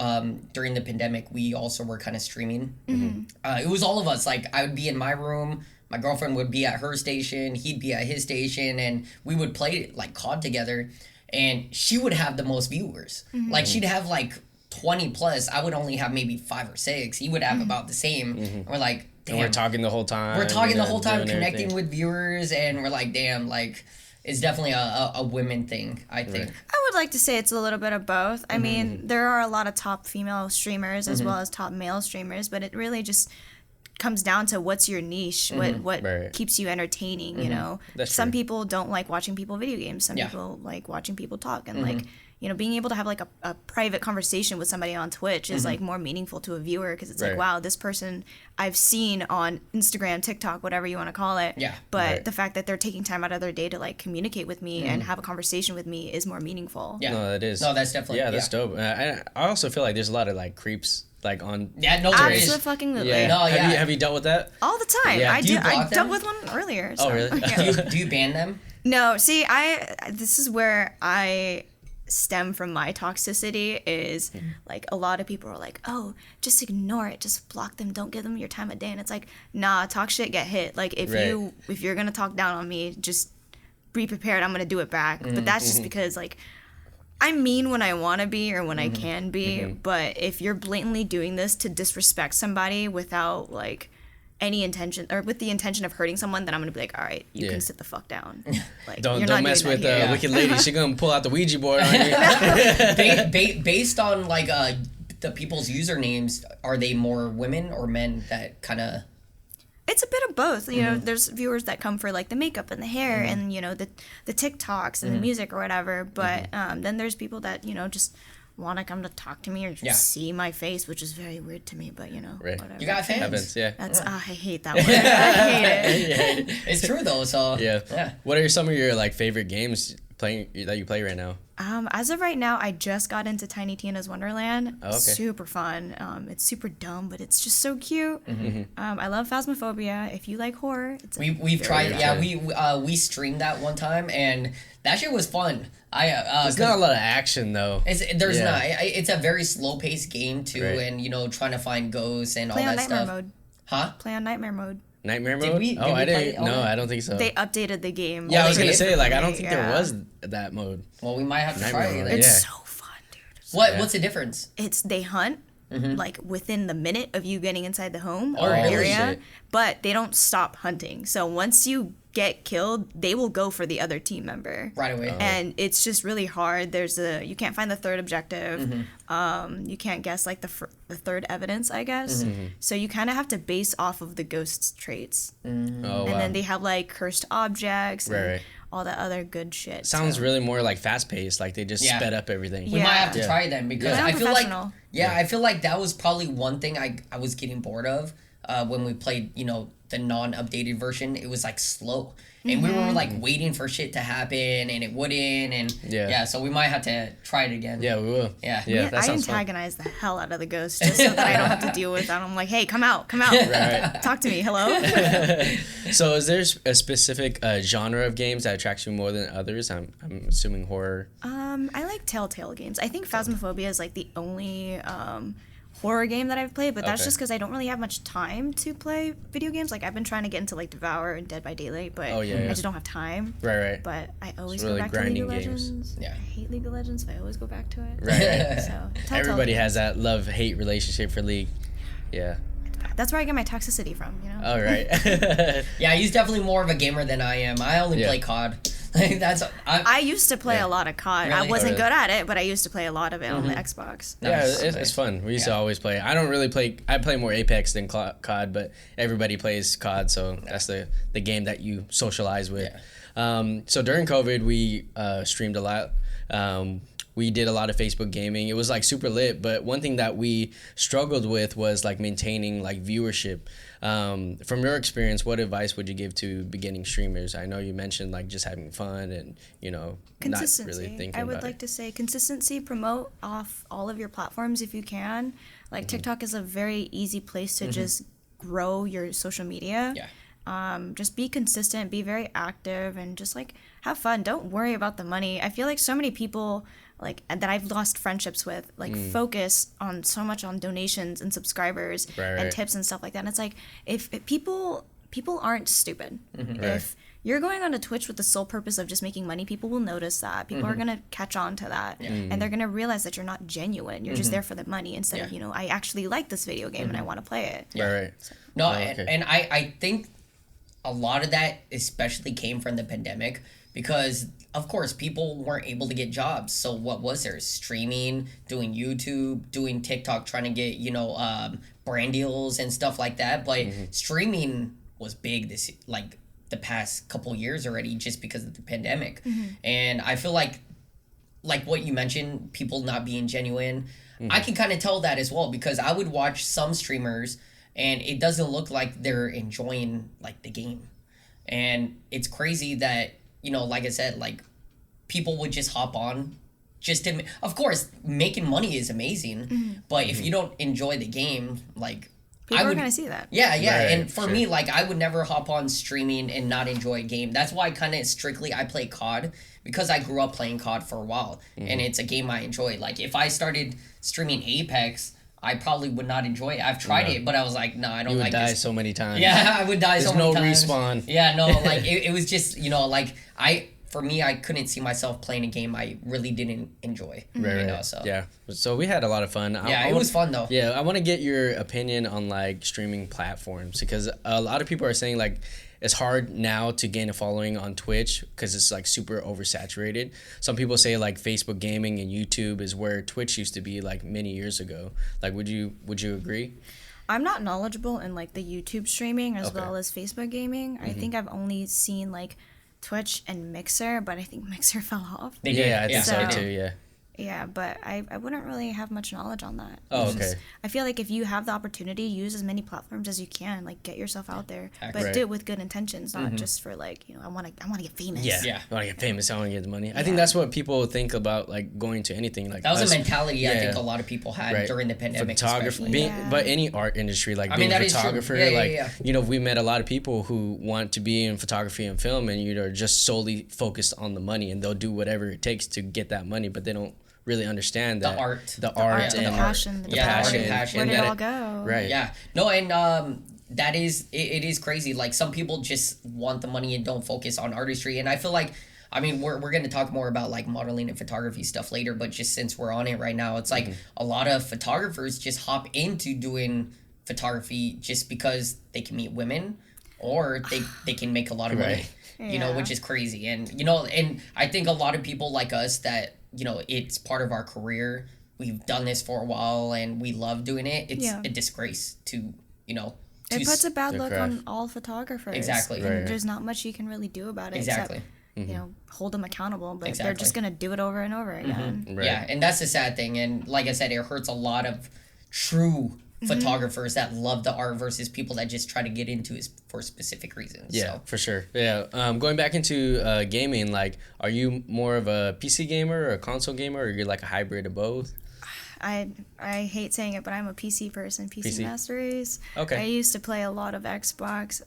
during the pandemic, we also were kind of streaming. It was all of us. Like, I would be in my room. My girlfriend would be at her station. He'd be at his station. And we would play, like, COD together. And she would have the most viewers. Like, she'd have, like, 20 plus. I would only have maybe 5 or 6. He would have about the same. And we're like, damn. And we're talking the whole time. We're talking the whole time, connecting with viewers, and we're like, damn, like, it's definitely a women thing, I think. I would like to say it's a little bit of both. I mean, there are a lot of top female streamers as well as top male streamers, but it really just comes down to what's your niche, what keeps you entertaining, you know. Some people don't like watching people video games. Some people like watching people talk, and like, you know, being able to have like a private conversation with somebody on Twitch is like more meaningful to a viewer, because it's like, wow, this person I've seen on Instagram, TikTok, whatever you want to call it. Yeah. But the fact that they're taking time out of their day to like communicate with me and have a conversation with me is more meaningful. Yeah. No, that is. No, that's definitely. Yeah, that's dope. I also feel like there's a lot of like creeps like on. Yeah, no worries. Absolutely. Yeah. No, yeah. Have you dealt with that? All the time. Yeah. I dealt with one earlier. So. Oh, really? Do you ban them? No, see, this is where I stem from my toxicity is like a lot of people are like, oh, just ignore it, just block them, don't give them your time of day, and it's like, nah, talk shit, get hit. Like if you're gonna talk down on me, just be prepared, I'm gonna do it back. But that's just because like I'm mean when I want to be or when I can be, but if you're blatantly doing this to disrespect somebody without like any intention or with the intention of hurting someone, then I'm gonna be like, all right, you can sit the fuck down. Like, don't mess with Wicked Lady. She gonna pull out the Ouija board on you. Based on like the people's usernames, are they more women or men that kind of? It's a bit of both. You know, there's viewers that come for like the makeup and the hair and, you know, the TikToks and the music or whatever. But then there's people that, you know, just want to come to talk to me or just see my face, which is very weird to me. But, you know, whatever. You got fans. Happens, yeah. That's, I hate that one. I hate it. It's true though. So yeah. What are some of your like favorite games that you play right now? As of right now, I just got into Tiny Tina's Wonderland. Oh, okay. Super fun. It's super dumb, but it's just so cute. I love Phasmophobia. If you like horror, we've tried. Yeah, we streamed that one time, and that shit was fun. There's not a lot of action though. There's not. It's a very slow paced game too, and you know, trying to find ghosts and play all that on Nightmare stuff. Mode. Huh? Play on Nightmare Mode. Nightmare mode? I didn't. No, I don't think so. They updated the game. Yeah, I was gonna say like I don't think there was that mode. Well, we might have to try it. It's so fun, dude. What's the difference? They hunt like within the minute of you getting inside the home Oh, or really? area, Shit. but they don't stop hunting. So once you get killed, they will go for the other team member Right away. and it's just really hard. You can't find the third objective. You can't guess like the third evidence, I guess. So you kind of have to base off of the ghost's traits. And then they have like cursed objects and all that other good shit. Sounds really more like fast paced. Like they just sped up everything. We might have to try them because I feel like I feel like that was probably one thing I was getting bored of when we played, you know, the non-updated version. It was like slow, and we were like waiting for shit to happen, and it wouldn't, and so we might have to try it again. Yeah, we will. Yeah, that I sounds antagonize the hell out of the ghost just so that I don't have to deal with that. I'm like, hey, come out, talk to me, hello. So, is there a specific genre of games that attracts you more than others? I'm assuming horror. I like Telltale games. I think Phasmophobia is like the only horror game that I've played, but that's just because I don't really have much time to play video games. Like I've been trying to get into like Devour and Dead by Daylight, but I just don't have time. Right. But I always really go back to League of games. Legends. Yeah. I hate League of Legends, but I always go back to it. Right. So Telltale Everybody games. has that love-hate relationship for League. Yeah. That's where I get my toxicity from, you know? Oh, right. Yeah, he's definitely more of a gamer than I am. I only play COD. Like I used to play a lot of COD. Really? I wasn't good at it, but I used to play a lot of it on the Xbox. Yeah, it's fun. We used to always play. I don't really play. I play more Apex than COD, but everybody plays COD, so that's the game that you socialize with. Yeah. So during COVID, we streamed a lot. We did a lot of Facebook gaming. It was like super lit, but one thing that we struggled with was like maintaining like viewership. From your experience, what advice would you give to beginning streamers? I know you mentioned like just having fun and, you know, not really thinking about it. I would like to say consistency, promote off all of your platforms if you can. Like TikTok is a very easy place to just grow your social media. Yeah. Just be consistent, be very active, and just like have fun. Don't worry about the money. I feel like so many people like that I've lost friendships with like focus on so much on donations and subscribers and tips and stuff like that. And it's like if people aren't stupid. If you're going onto Twitch with the sole purpose of just making money, people will notice that. People are gonna catch on to that, and they're gonna realize that you're not genuine. You're just there for the money instead of, you know, I actually like this video game and I want to play it. Right. So. No, and I think a lot of that especially came from the pandemic because of course people weren't able to get jobs. So what was there? Streaming, doing YouTube, doing TikTok, trying to get, brand deals and stuff like that. But streaming was big like the past couple years already, just because of the pandemic. And I feel like what you mentioned, people not being genuine, I can kind of tell that as well, because I would watch some streamers and it doesn't look like they're enjoying like the game. And it's crazy that, like I said, like people would just hop on just to, of course, making money is amazing, but if you don't enjoy the game, like, people are going to see that. Yeah. Right, And for me, like, I would never hop on streaming and not enjoy a game. That's why kind of strictly I play COD, because I grew up playing COD for a while, and it's a game I enjoy. Like, if I started streaming Apex, I probably would not enjoy it. I've tried it, but I was like, no, I don't like this. You would die so many times. Yeah, I would die so many times. There's no respawn. Yeah, no, like, it was just, for me, I couldn't see myself playing a game I really didn't enjoy. Right. So. Yeah. So we had a lot of fun. Yeah, it was fun though. Yeah, I want to get your opinion on like streaming platforms, because a lot of people are saying like it's hard now to gain a following on Twitch because it's like super oversaturated. Some people say like Facebook gaming and YouTube is where Twitch used to be like many years ago. Like, would you agree? I'm not knowledgeable in like the YouTube streaming as well as Facebook gaming. I think I've only seen like Twitch and Mixer, but I think Mixer fell off. I think so too. Yeah. Yeah, but I wouldn't really have much knowledge on that. Oh, okay. I feel like if you have the opportunity, use as many platforms as you can. Like, get yourself out there, but do it with good intentions, not just for like, I want to get famous. Yeah. I want to get famous. I want to get the money. I think that's what people think about like going to anything. Like, that was a mentality I think a lot of people had during the pandemic. Photography, but any art industry, like being a photographer, we met a lot of people who want to be in photography and film, and are just solely focused on the money, and they'll do whatever it takes to get that money, but they don't really understand that the art and the passion, the passion. Where did it all go? Right. Yeah. No, and that is it is crazy. Like, some people just want the money and don't focus on artistry. And I feel like, I mean, we're going to talk more about like modeling and photography stuff later, but just since we're on it right now, it's like a lot of photographers just hop into doing photography just because they can meet women, or they can make a lot of money. Which is crazy. And and I think a lot of people like us that, it's part of our career. We've done this for a while and we love doing it. It's a disgrace to, it puts a bad look on all photographers. Exactly. And there's not much you can really do about it. Exactly. Except, hold them accountable, but they're just going to do it over and over again. Right. Yeah, and that's the sad thing. And like I said, it hurts a lot of true photographers that love the art versus people that just try to get into it for specific reasons. Yeah, for sure. Yeah. Going back into gaming, like, are you more of a PC gamer or a console gamer, or you're like a hybrid of both? I hate saying it, but I'm a PC person. PC Master Race. Okay. I used to play a lot of Xbox,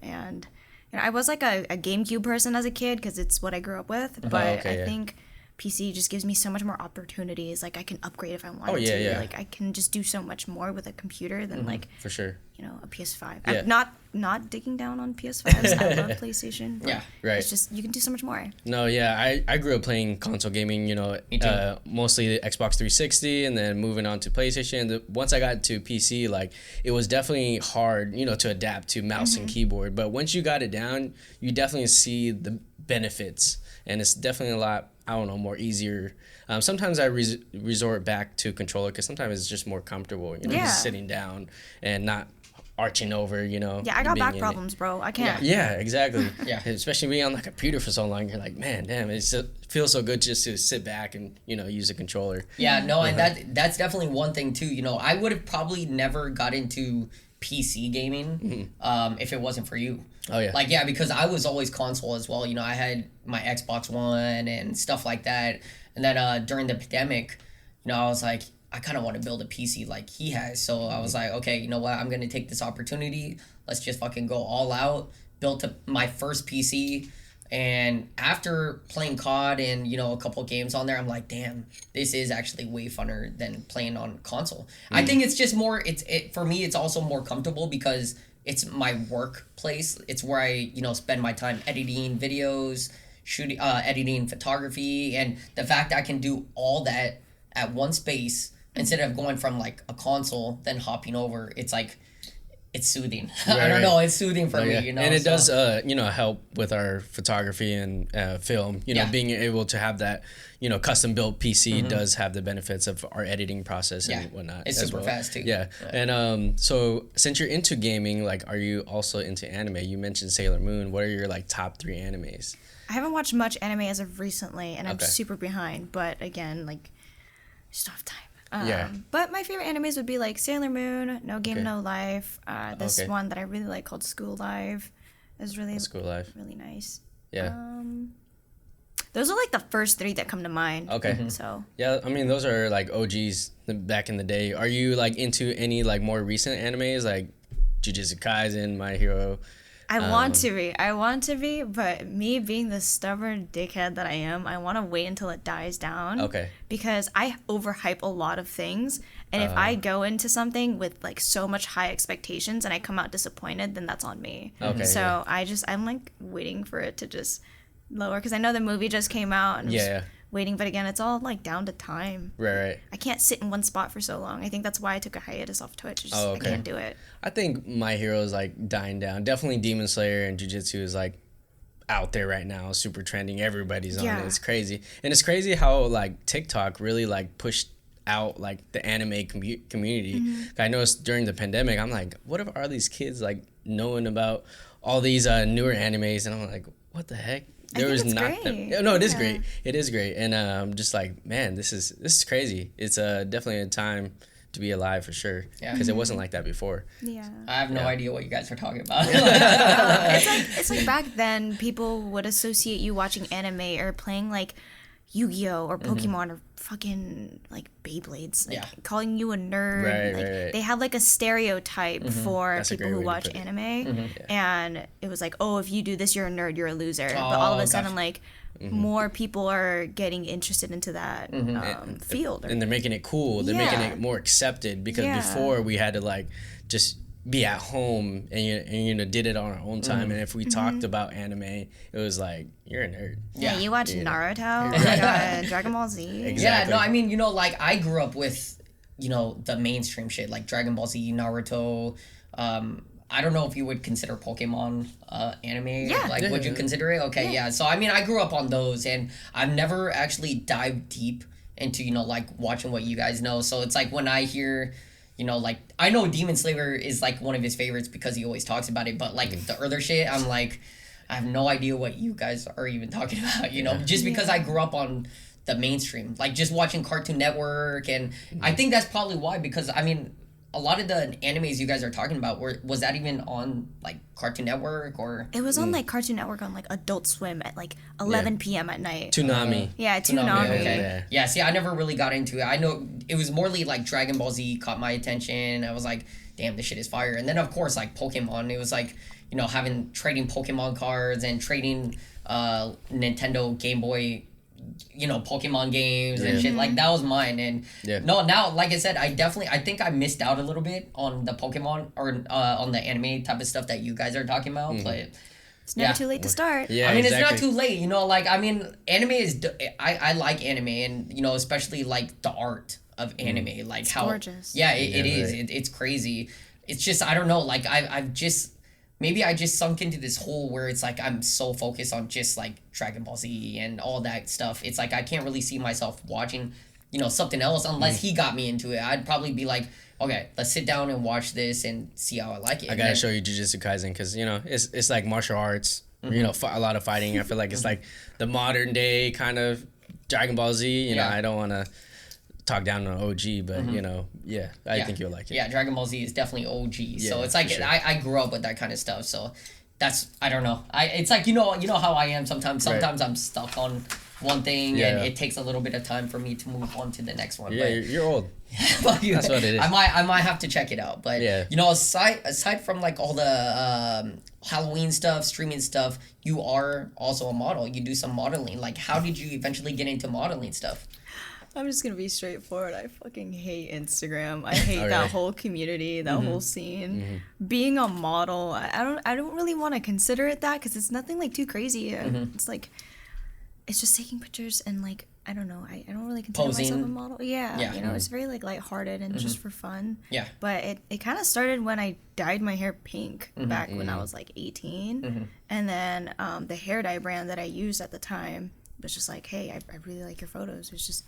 and I was like a GameCube person as a kid because it's what I grew up with. But I think PC just gives me so much more opportunities. Like, I can upgrade if I wanted to. Yeah. Like, I can just do so much more with a computer than like, for sure, a PS5. Yeah. I'm not digging down on PS5s. I love PlayStation. But right. It's just, you can do so much more. No, yeah, I grew up playing console gaming. Mostly Xbox 360, and then moving on to PlayStation. Once I got to PC, like, it was definitely hard, to adapt to mouse and keyboard. But once you got it down, you definitely see the benefits, and it's definitely a lot, more easier. Sometimes I resort back to controller because sometimes it's just more comfortable, just sitting down and not arching over, Yeah, I got back problems, bro. I can't. Yeah, exactly. Especially being on like a computer for so long, you're like, man, damn, it feels so good just to sit back and, use a controller. Yeah, no, and that's definitely one thing too. I would have probably never got into PC gaming if it wasn't for you. Oh, yeah. Like, yeah, because I was always console as well. I had my Xbox One and stuff like that. And then during the pandemic, I was like, I kind of want to build a PC like he has. So I was like, okay, you know what? I'm going to take this opportunity. Let's just fucking go all out. Built my first PC. And after playing COD and, a couple games on there, I'm like, damn, this is actually way funner than playing on console. I think it's just more, for me, it's also more comfortable because it's my workplace. It's where I, spend my time editing videos, shooting, editing photography. And the fact I can do all that at one space instead of going from like a console, then hopping over, it's like, it's soothing. Right, I don't know, it's soothing for me, you know. And it does, you know, help with our photography and film. You know, being able to have that, you know, custom built PC does have the benefits of our editing process and whatnot. It's super fast too. Yeah. And so since you're into gaming, like, are you also into anime? You mentioned Sailor Moon. What are your like top 3 animes? I haven't watched much anime as of recently, and I'm super behind. But again, like, just don't have time. But my favorite animes would be like Sailor Moon, No Game No Life. This one that I really like called School Life is really really nice. Yeah. Those are like the first 3 that come to mind. Okay. So yeah, I mean those are like OGs back in the day. Are you like into any like more recent animes like Jujutsu Kaisen, My Hero? I want to be, but me being the stubborn dickhead that I am, I want to wait until it dies down. Okay. Because I overhype a lot of things, and if I go into something with like so much high expectations and I come out disappointed, then that's on me. Okay. So I'm like waiting for it to just lower, because I know the movie just came out, and I'm just waiting, but again, it's all like down to time. Right. I can't sit in one spot for so long. I think that's why I took a hiatus off Twitch. I can't do it. I think My Hero is like dying down. Definitely Demon Slayer and Jujutsu is like out there right now, super trending. Everybody's on it. It's crazy. And it's crazy how like TikTok really like pushed out like the anime community. I noticed during the pandemic, I'm like, what if all these kids like knowing about all these newer animes? And I'm like, what the heck? There was not. No, it is great. It is great, and I'm just like, man, this is crazy. It's definitely a time to be alive for sure. Yeah, because it wasn't like that before. Yeah, I have no idea what you guys are talking about. It's like back then, people would associate you watching anime or playing like Yu-Gi-Oh or Pokemon or fucking like Beyblades, like calling you a nerd. Right. They had like a stereotype for people who watch anime, and it was like, oh, if you do this, you're a nerd, you're a loser. But all of a sudden, like, more people are getting interested into that field, and they're making it cool. They're making it more accepted, because before we had to like just be at home and you know did it on our own time, and if we talked about anime, it was like, you're a nerd. Yeah, you watch Naruto, Dragon Ball Z. Exactly. Yeah, no, I mean, you know, like I grew up with, you know, the mainstream shit like Dragon Ball Z, Naruto. I don't know if you would consider Pokemon anime. Yeah. Like, would you consider it? Okay, yeah. So I mean, I grew up on those, and I've never actually dived deep into, you know, like watching what you guys know. So it's like when I hear, you know, like, I know Demon Slayer is like one of his favorites because he always talks about it, but like the other shit, I'm like, I have no idea what you guys are even talking about, you know, just because I grew up on the mainstream, like just watching Cartoon Network, and I think that's probably why, because I mean, a lot of the animes you guys are talking about, was that even on like Cartoon Network, or? It was on like Cartoon Network on like Adult Swim at like 11 p.m. at night. Toonami. Toonami. Okay. Yeah, see, I never really got into it. I know it was morely like Dragon Ball Z caught my attention. I was like, damn, this shit is fire. And then of course like Pokemon, it was like, you know, trading Pokemon cards and trading Nintendo Game Boy, you know, Pokemon games and shit. Like, that was mine. And no, now, like I said, I think I missed out a little bit on the Pokemon or on the anime type of stuff that you guys are talking about. But it's never too late to start. Yeah, I mean, it's not too late, you know, like, I mean, anime is, I like anime, and, you know, especially like the art of anime, like it's how gorgeous. It is. It's crazy. It's just, I don't know, like I've just, maybe I just sunk into this hole where it's like I'm so focused on just like Dragon Ball Z and all that stuff. It's like I can't really see myself watching, you know, something else unless he got me into it. I'd probably be like, okay, let's sit down and watch this and see how I like it. I gotta show you Jujutsu Kaisen, because, you know, it's like martial arts, you know, a lot of fighting. I feel like it's like the modern day kind of Dragon Ball Z. You know, I don't want to talk down on OG, but you know, I think you'll like it. Yeah, Dragon Ball Z is definitely OG. So it's like, sure. I grew up with that kind of stuff. So that's, I don't know. It's like, you know how I am sometimes. Sometimes I'm stuck on one thing, and it takes a little bit of time for me to move on to the next one. Yeah, but you're old. That's what it is. I might have to check it out. But you know, aside from like all the Halloween stuff, streaming stuff, you are also a model. You do some modeling. Like, how did you eventually get into modeling stuff? I'm just gonna be straightforward. I fucking hate Instagram. I hate that whole community, that whole scene. Being a model, I don't really want to consider it that, because it's nothing like too crazy. It's like, it's just taking pictures and like I don't know. I don't really consider Posing. myself a model. Yeah. You know, it's very like lighthearted and just for fun. Yeah. But it kind of started when I dyed my hair pink back when I was like 18. And then the hair dye brand that I used at the time was just like, hey, I really like your photos. Let's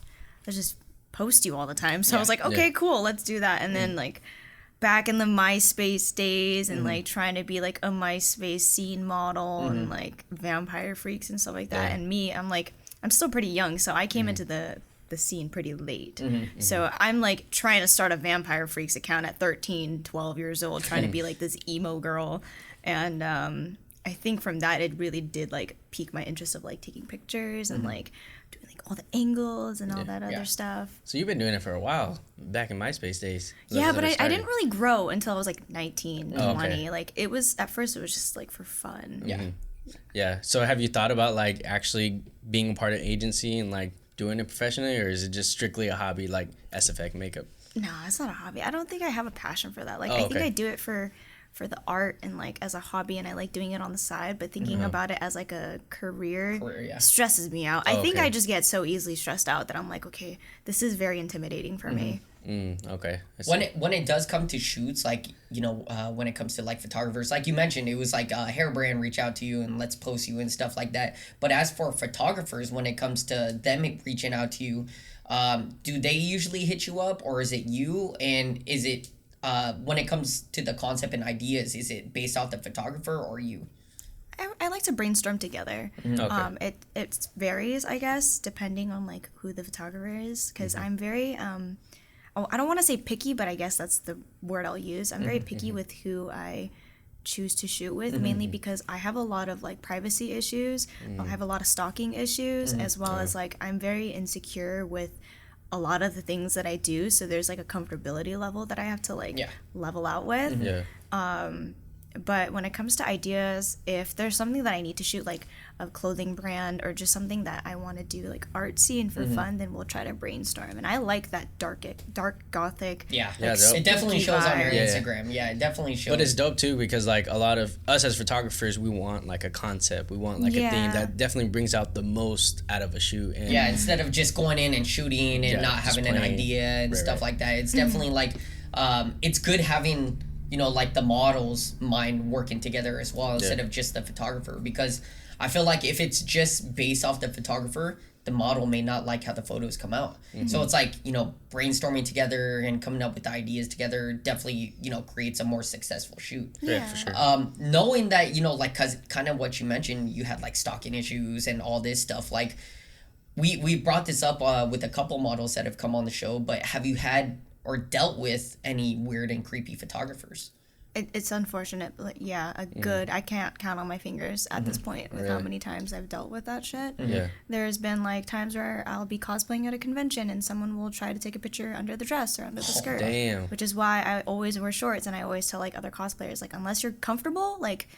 just post you all the time. So I was like, okay, cool, let's do that. And then like back in the MySpace days and like trying to be like a MySpace scene model and like Vampire Freaks and stuff like that. And I'm still pretty young, so I came into the scene pretty late. So I'm like trying to start a Vampire Freaks account at 13, 12 years old, trying to be like this emo girl. And I think from that it really did like pique my interest of like taking pictures and like doing like all the angles and all that other stuff. So you've been doing it for a while, back in MySpace days. Yeah, but I didn't really grow until I was like 19, 20. Like it was, at first it was just like for fun. Yeah. So have you thought about like actually being a part of an agency and like doing it professionally, or is it just strictly a hobby like SFX makeup? No, it's not a hobby. I don't think I have a passion for that. Like I think I do it for the art and like as a hobby, and I like doing it on the side, but thinking about it as like a career stresses me out. I think I just get so easily stressed out that I'm like, okay, this is very intimidating for me. Okay. When it does come to shoots, like, you know, when it comes to like photographers, like you mentioned, it was like a hair brand reach out to you and let's post you and stuff like that. But as for photographers, when it comes to them reaching out to you, do they usually hit you up, or is it you? And is it when it comes to the concept and ideas, is it based off the photographer or you? I like to brainstorm together. Okay. It varies, I guess, depending on like who the photographer is, because I'm very I don't want to say picky, but I guess that's the word I'll use. I'm very picky with who I choose to shoot with, mainly because I have a lot of like privacy issues. I have a lot of stalking issues, as well as like I'm very insecure with a lot of the things that I do. So there's like a comfortability level that I have to like level out with. But when it comes to ideas, if there's something that I need to shoot, like a clothing brand or just something that I want to do like artsy and for fun, then we'll try to brainstorm. And I like that dark gothic. It definitely shows on your Instagram. Yeah, it definitely shows. But it's dope too, because like a lot of us as photographers, we want like a concept, we want like a theme that definitely brings out the most out of a shoot. And instead of just going in and shooting and not having an idea and stuff like that, it's definitely like it's good having, you know, like the model's mind working together as well instead of just the photographer, because I feel like if it's just based off the photographer, the model may not like how the photos come out. So it's like, you know, brainstorming together and coming up with ideas together definitely, you know, creates a more successful shoot. Yeah, for sure. Knowing that, you know, like, cause kind of what you mentioned, you had like stalking issues and all this stuff, like we brought this up with a couple models that have come on the show, but have you had or dealt with any weird and creepy photographers? It's unfortunate, but good. I can't count on my fingers at this point with how many times I've dealt with that shit. There's been like times where I'll be cosplaying at a convention and someone will try to take a picture under the dress or under the skirt. Damn. Which is why I always wear shorts, and I always tell like other cosplayers, like, unless you're comfortable, like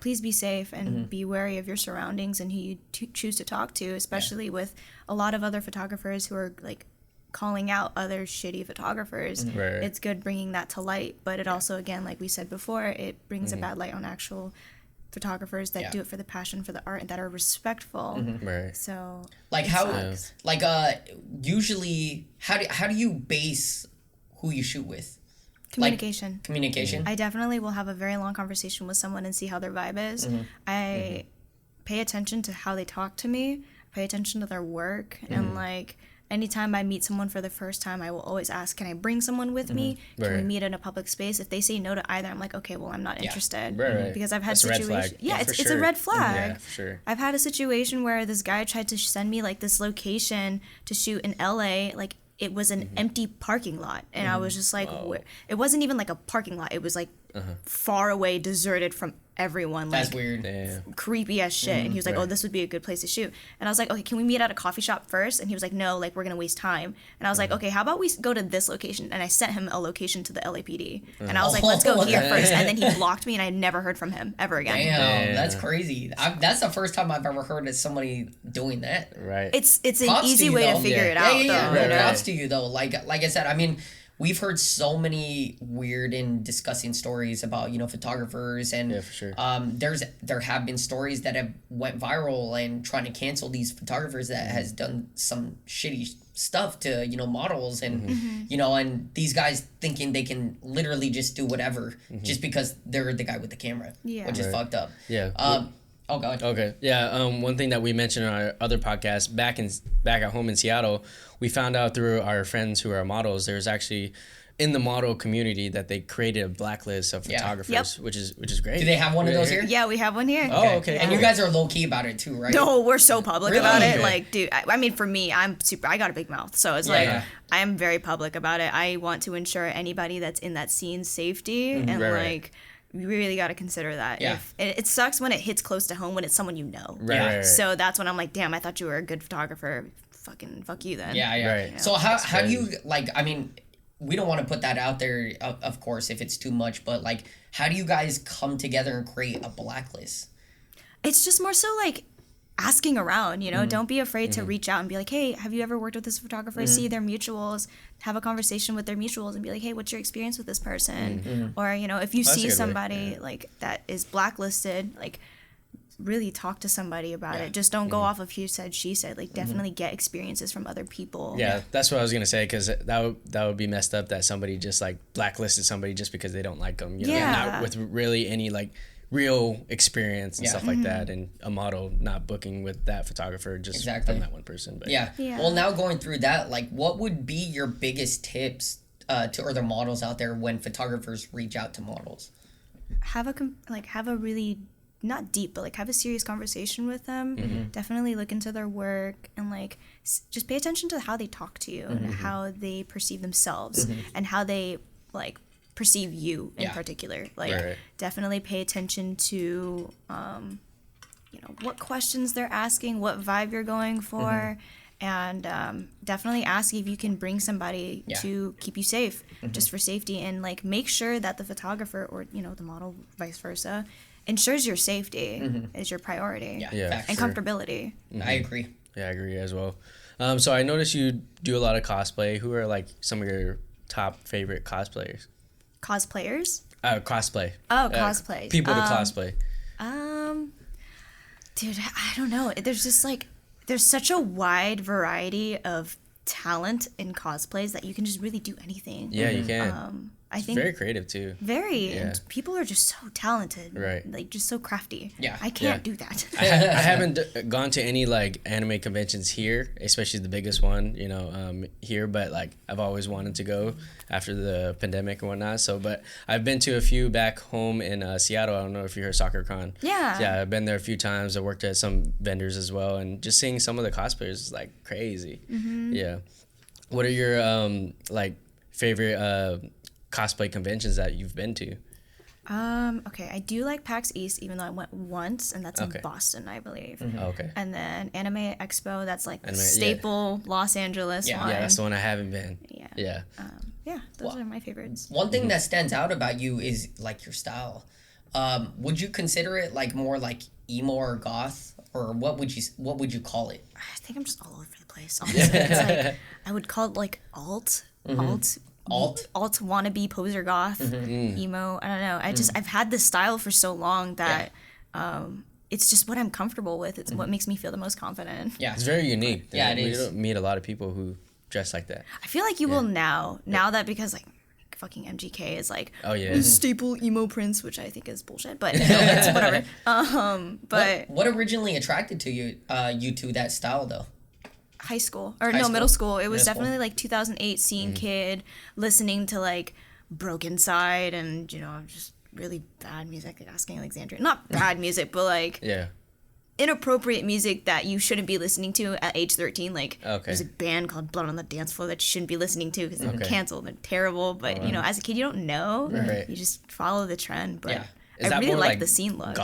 please be safe and be wary of your surroundings and who you choose to talk to, especially with a lot of other photographers who are like calling out other shitty photographers. It's good bringing that to light, but it also, again, like we said before, it brings a bad light on actual photographers that do it for the passion for the art and that are respectful. So like usually how do you base who you shoot with? Communication. Like, communication. I definitely will have a very long conversation with someone and see how their vibe is. I pay attention to how they talk to me, pay attention to their work, and like anytime I meet someone for the first time, I will always ask, can I bring someone with me? Can we meet in a public space? If they say no to either, I'm like, okay, well, I'm not interested. Because I've had situations. Yeah, it's a red flag. Yeah, for sure. I've had a situation where this guy tried to send me like this location to shoot in LA. Like, it was an empty parking lot. And I was just like, it wasn't even like a parking lot. It was like far away, deserted from everyone. Like, that's weird. Creepy as shit. And he was like, oh, this would be a good place to shoot. And I was like, okay, can we meet at a coffee shop first? And he was like, no, like, we're gonna waste time. And I was like, okay, how about we go to this location? And I sent him a location to the LAPD. And I was like, let's go here first. And then he blocked me, and I never heard from him ever again. Damn. That's crazy. That's the first time I've ever heard of somebody doing that. It's an easy way to figure it out. Props to you though. Like I said, I mean, we've heard so many weird and disgusting stories about, you know, photographers, and Yeah, for sure. There have been stories that have went viral and trying to cancel these photographers that has done some shitty stuff to, you know, models, and you know, and these guys thinking they can literally just do whatever just because they're the guy with the camera, which is fucked up. Yeah. Oh god. Okay. Yeah. One thing that we mentioned in our other podcast back at home in Seattle, we found out through our friends who are models, there's actually in the model community that they created a blacklist of photographers, which is great. Do they have one of those here? Yeah, we have one here. Oh, okay. And you guys are low key about it too, right? No, we're so public Really? about it. Okay. Like, dude, I mean, for me, I got a big mouth. So it's like, I am very public about it. I want to ensure anybody that's in that scene's safety. And Right. we really got to consider that. Yeah. It sucks when it hits close to home when it's someone you know. Right. So that's when I'm like, damn, I thought you were a good photographer. Fucking fuck you then. Yeah. Right. So how do you, crazy. like, I mean, we don't want to put that out there, of course, if it's too much, but like, how do you guys come together and create a blacklist? It's just more so like asking around, you know, don't be afraid to reach out and be like, hey, have you ever worked with this photographer? See their mutuals, have a conversation with their mutuals and be like, hey, what's your experience with this person? Or, you know, if you That's a see good way, somebody like that is blacklisted, like really talk to somebody about it. Just don't go off of he said, she said, like definitely get experiences from other people. Yeah, that's what I was gonna say, because that would be messed up that somebody just like blacklisted somebody just because they don't like them. You know, not with really any like real experience and stuff like that, and a model not booking with that photographer just from that one person. But Yeah. Well, now going through that, like, what would be your biggest tips to other models out there when photographers reach out to models? Have a really not deep, but like have a serious conversation with them. Definitely look into their work and like just pay attention to how they talk to you and how they perceive themselves and how they like perceive you in particular. Like definitely pay attention to you know, what questions they're asking, what vibe you're going for, and definitely ask if you can bring somebody to keep you safe, just for safety, and like make sure that the photographer or, you know, the model, vice versa, ensures your safety is your priority. And comfortability. I agree. Yeah, I agree as well. So I noticed you do a lot of cosplay. Who are like some of your top favorite cosplayers? Cosplayers? Cosplay. Oh, cosplay. People to cosplay. Dude, I don't know. There's just like, there's such a wide variety of talent in cosplays that you can just really do anything. Yeah, you can. I think very creative too. and people are just so talented, right? Like just so crafty. Yeah, I can't do that. I haven't gone to any like anime conventions here, especially the biggest one, you know, here. But like I've always wanted to go after the pandemic and whatnot. So, but I've been to a few back home in Seattle. I don't know if you heard SoccerCon. Yeah, I've been there a few times. I worked at some vendors as well, and just seeing some of the cosplayers is like crazy. Yeah. What are your like favorite cosplay conventions that you've been to? Okay, I do like PAX East, even though I went once, and that's in Boston, I believe. Okay. And then Anime Expo, that's like the staple Los Angeles one. Yeah, that's the one I haven't been. Yeah. Those are my favorites. One thing that stands out about you is like your style. Would you consider it like more like emo or goth, or what would you call it? I think I'm just all over the place. Honestly, it's like I would call it like alt wannabe poser goth, emo. I don't know. I've had this style for so long that it's just what I'm comfortable with. It's what makes me feel the most confident. Yeah, it's very unique. Yeah, it is. is. You don't meet a lot of people who dress like that. I feel like you will now that because like fucking MGK is like staple emo prince, which I think is bullshit, but it's whatever. But what originally attracted to you to that style though? Middle school. It was definitely like 2008 scene kid listening to like Broken Side and, you know, just really bad music, like Asking Alexandria. Not bad music, but like inappropriate music that you shouldn't be listening to at age 13. Like there's a band called Blood on the Dance Floor that you shouldn't be listening to because they've been canceled. They're terrible, but you know, as a kid you don't know. You just follow the trend. But I really like the scene look.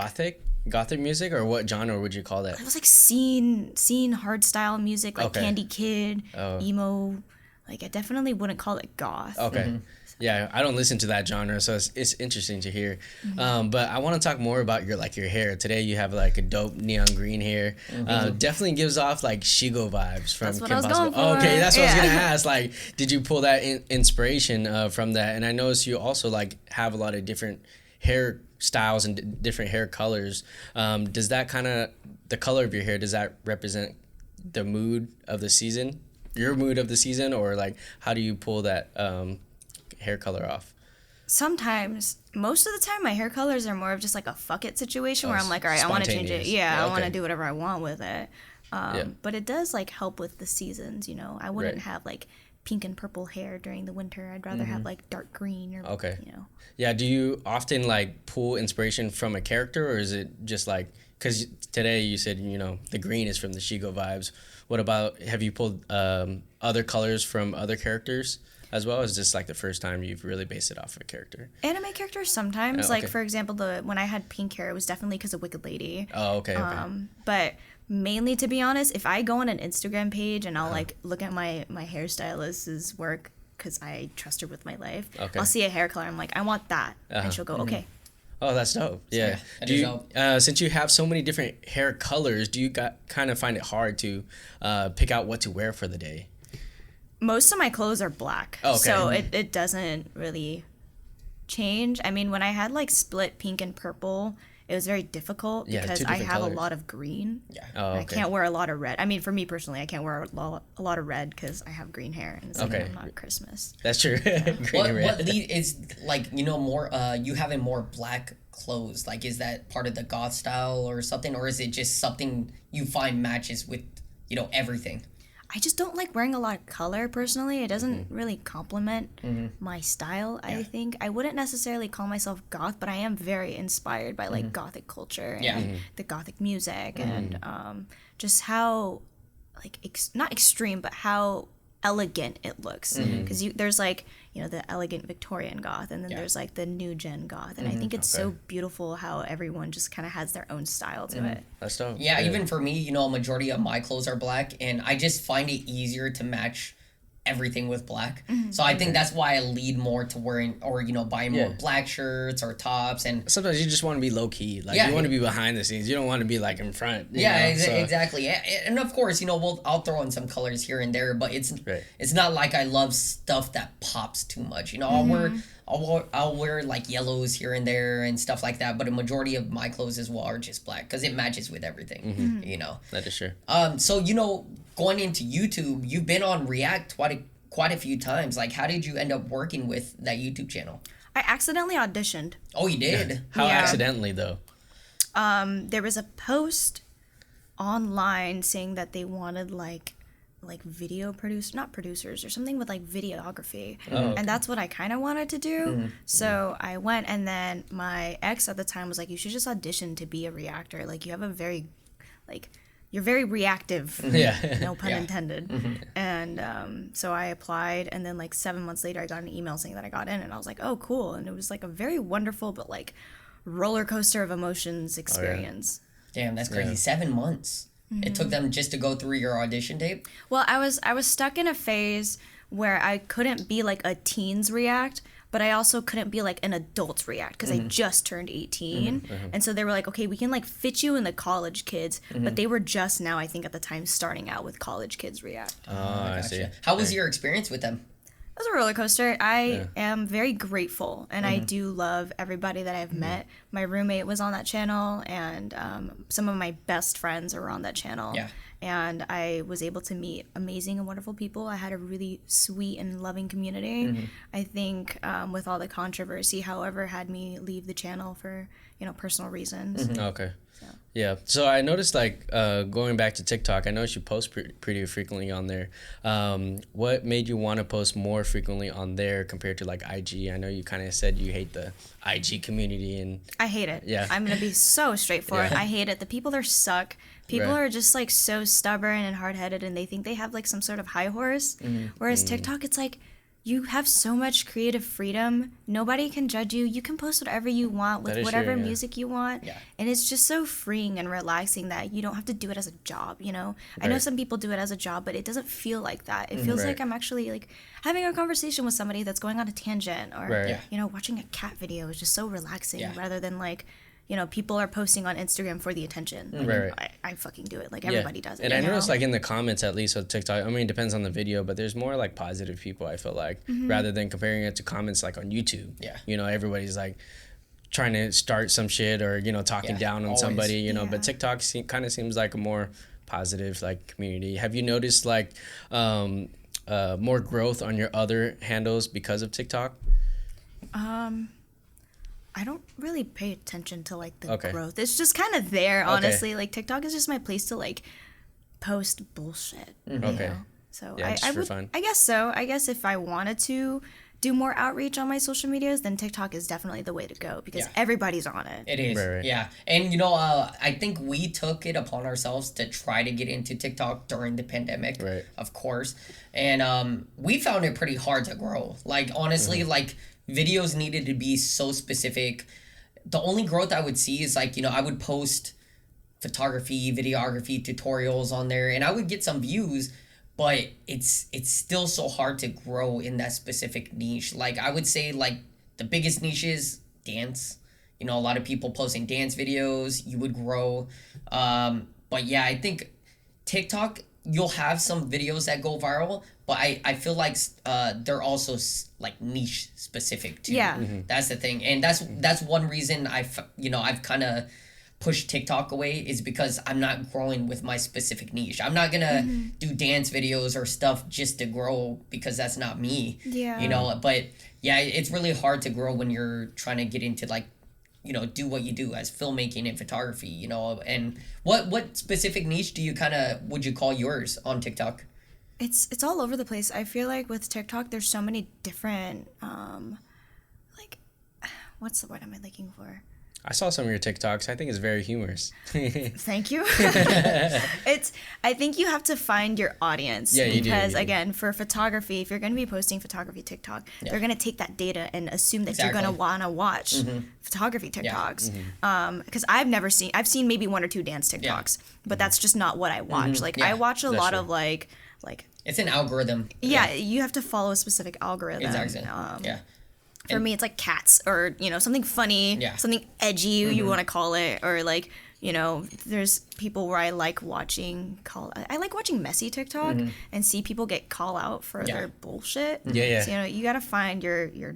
Gothic music, or what genre would you call that? It was like scene hardstyle music, like Candy Kid, emo, like I definitely wouldn't call it goth. Okay. Yeah, I don't listen to that genre, so it's interesting to hear. But I want to talk more about your hair. Today you have like a dope neon green hair. Definitely gives off like Shigo vibes from That's what Kim I was Possible. going for. Okay, that's what I was gonna ask. Like, did you pull that inspiration from that? And I noticed you also like have a lot of different hair styles and different hair colors. Does that kind of the color of your hair, does that represent the mood of the season? Your mood of the season, or like how do you pull that hair color off? Sometimes, most of the time, my hair colors are more of just like a fuck it situation where I'm like, all right, I want to change it. Yeah, I want to do whatever I want with it. But it does like help with the seasons, you know. I wouldn't have like pink and purple hair during the winter. I'd rather have like dark green or you know. Yeah, do you often like pull inspiration from a character, or is it just like, because today you said, you know, the green is from the Shigo vibes. What about, have you pulled other colors from other characters as well? Is this like the first time you've really based it off of a character? Anime characters sometimes. Like, for example, when I had pink hair, it was definitely because of Wicked Lady. Oh, okay. But mainly, to be honest, if I go on an Instagram page and I'll like look at my hairstylist's work because I trust her with my life, I'll see a hair color. I'm like, I want that. And she'll go, okay. Oh, that's dope. Yeah. Do you, since you have so many different hair colors, do you kind of find it hard to pick out what to wear for the day? Most of my clothes are black, so it doesn't really change. I mean, when I had like split pink and purple, it was very difficult because I have a lot of green. Yeah. I can't wear a lot of red. I mean, for me personally, I can't wear a lot of red because I have green hair, and it's like I'm not Christmas. That's true. What is like, you know, more you having more black clothes? Like, is that part of the goth style or something, or is it just something you find matches with, you know, everything? I just don't like wearing a lot of color personally. It doesn't really complement my style, I think. I wouldn't necessarily call myself goth, but I am very inspired by like gothic culture and the gothic music and just how like not extreme, but how elegant it looks. Because there's like, you know, the elegant Victorian goth, and then there's like the new gen goth, and I think it's so beautiful how everyone just kind of has their own style to it. That's dope. Yeah, even for me, you know, a majority of my clothes are black, and I just find it easier to match everything with black. So I think that's why I lead more to wearing, or, you know, buying more black shirts or tops. And sometimes you just want to be low key, like you want to be behind the scenes, you don't want to be like in front. Exactly. And of course, you know, I'll throw in some colors here and there, but it's not like I love stuff that pops too much. You know, I'll wear like yellows here and there and stuff like that, but a majority of my clothes as well are just black because it matches with everything. You know, that is true. So, you know, going into YouTube, you've been on React quite a few times. Like, how did you end up working with that YouTube channel? I accidentally auditioned. Oh, you did? How accidentally though? There was a post online saying that they wanted like video not producers or something with like videography, and that's what I kind of wanted to do. So I went, and then my ex at the time was like, you should just audition to be a reactor. Like, you have a very you're very reactive. No pun intended. And so I applied, and then like 7 months later I got an email saying that I got in, and I was like, oh, cool. And it was like a very wonderful but like roller coaster of emotions experience. Damn, that's crazy. 7 months. It took them just to go through your audition tape? Well, I was stuck in a phase where I couldn't be like a teens react, but I also couldn't be like an adult react because I just turned 18. And so they were like, okay, we can like fit you in the college kids, but they were just now, I think at the time, starting out with college kids react. Oh, I see. How was your experience with them? It was a roller coaster. I am very grateful, and I do love everybody that I've met. My roommate was on that channel, and some of my best friends are on that channel. And I was able to meet amazing and wonderful people. I had a really sweet and loving community. I think with all the controversy, however, had me leave the channel for, you know, personal reasons. Okay. Yeah. So I noticed, like, going back to TikTok, I noticed you post pretty frequently on there. What made you want to post more frequently on there compared to, like, IG? I know you kind of said you hate the IG community. And I hate it. Yeah. I'm going to be so straightforward. I hate it. The people there suck. People are just, like, so stubborn and hard-headed, and they think they have, like, some sort of high horse. Whereas TikTok, it's like, you have so much creative freedom. Nobody can judge you. You can post whatever you want with whatever music you want. Yeah. And it's just so freeing and relaxing that you don't have to do it as a job, you know? I know some people do it as a job, but it doesn't feel like that. It feels like I'm actually like having a conversation with somebody that's going on a tangent, or, you know, watching a cat video is just so relaxing rather than like, you know, people are posting on Instagram for the attention. I fucking do it. Like, everybody does it. And I noticed, like, in the comments, at least with TikTok, I mean, it depends on the video, but there's more, like, positive people, I feel like, rather than comparing it to comments, like, on YouTube. Yeah. You know, everybody's, like, trying to start some shit or, you know, talking down on somebody, you know, but TikTok kind of seems like a more positive, like, community. Have you noticed, like, more growth on your other handles because of TikTok? I don't really pay attention to like the growth. It's just kind of there, honestly. Like, TikTok is just my place to like post bullshit. You know? So I would, fun. I guess so. I guess if I wanted to do more outreach on my social medias, then TikTok is definitely the way to go because everybody's on it. It is. Yeah. And you know, I think we took it upon ourselves to try to get into TikTok during the pandemic, of course. And we found it pretty hard to grow. Like, honestly, like, videos needed to be so specific. The only growth I would see is like, you know, I would post photography, videography tutorials on there and I would get some views, but it's still so hard to grow in that specific niche. Like, I would say like the biggest niche is dance. You know, a lot of people posting dance videos, you would grow. But yeah, I think TikTok, you'll have some videos that go viral, but I feel like they're also like niche specific too. Yeah. That's the thing. And that's one reason I've kind of pushed TikTok away, is because I'm not growing with my specific niche. I'm not gonna do dance videos or stuff just to grow, because that's not me. Yeah. You know, but yeah, it's really hard to grow when you're trying to get into like, you know, do what you do as filmmaking and photography, you know. And what specific niche do you would you call yours on TikTok? It's all over the place. I feel like with TikTok, there's so many different, like, what's the word am I looking for? I saw some of your TikToks. I think it's very humorous. Thank you. I think you have to find your audience. Yeah, you do. Because, again, for photography, if you're going to be posting photography TikTok, they're going to take that data and assume that you're going to want to watch photography TikToks. Because I've seen maybe one or two dance TikToks, but that's just not what I watch. Like, I watch a lot of, like... It's an algorithm. Yeah, you have to follow a specific algorithm. Exactly. For me, it's like cats, or, you know, something funny, something edgy, you want to call it, or like, you know, there's people where I like watching messy TikTok and see people get call out for their bullshit. So, you know, you gotta find your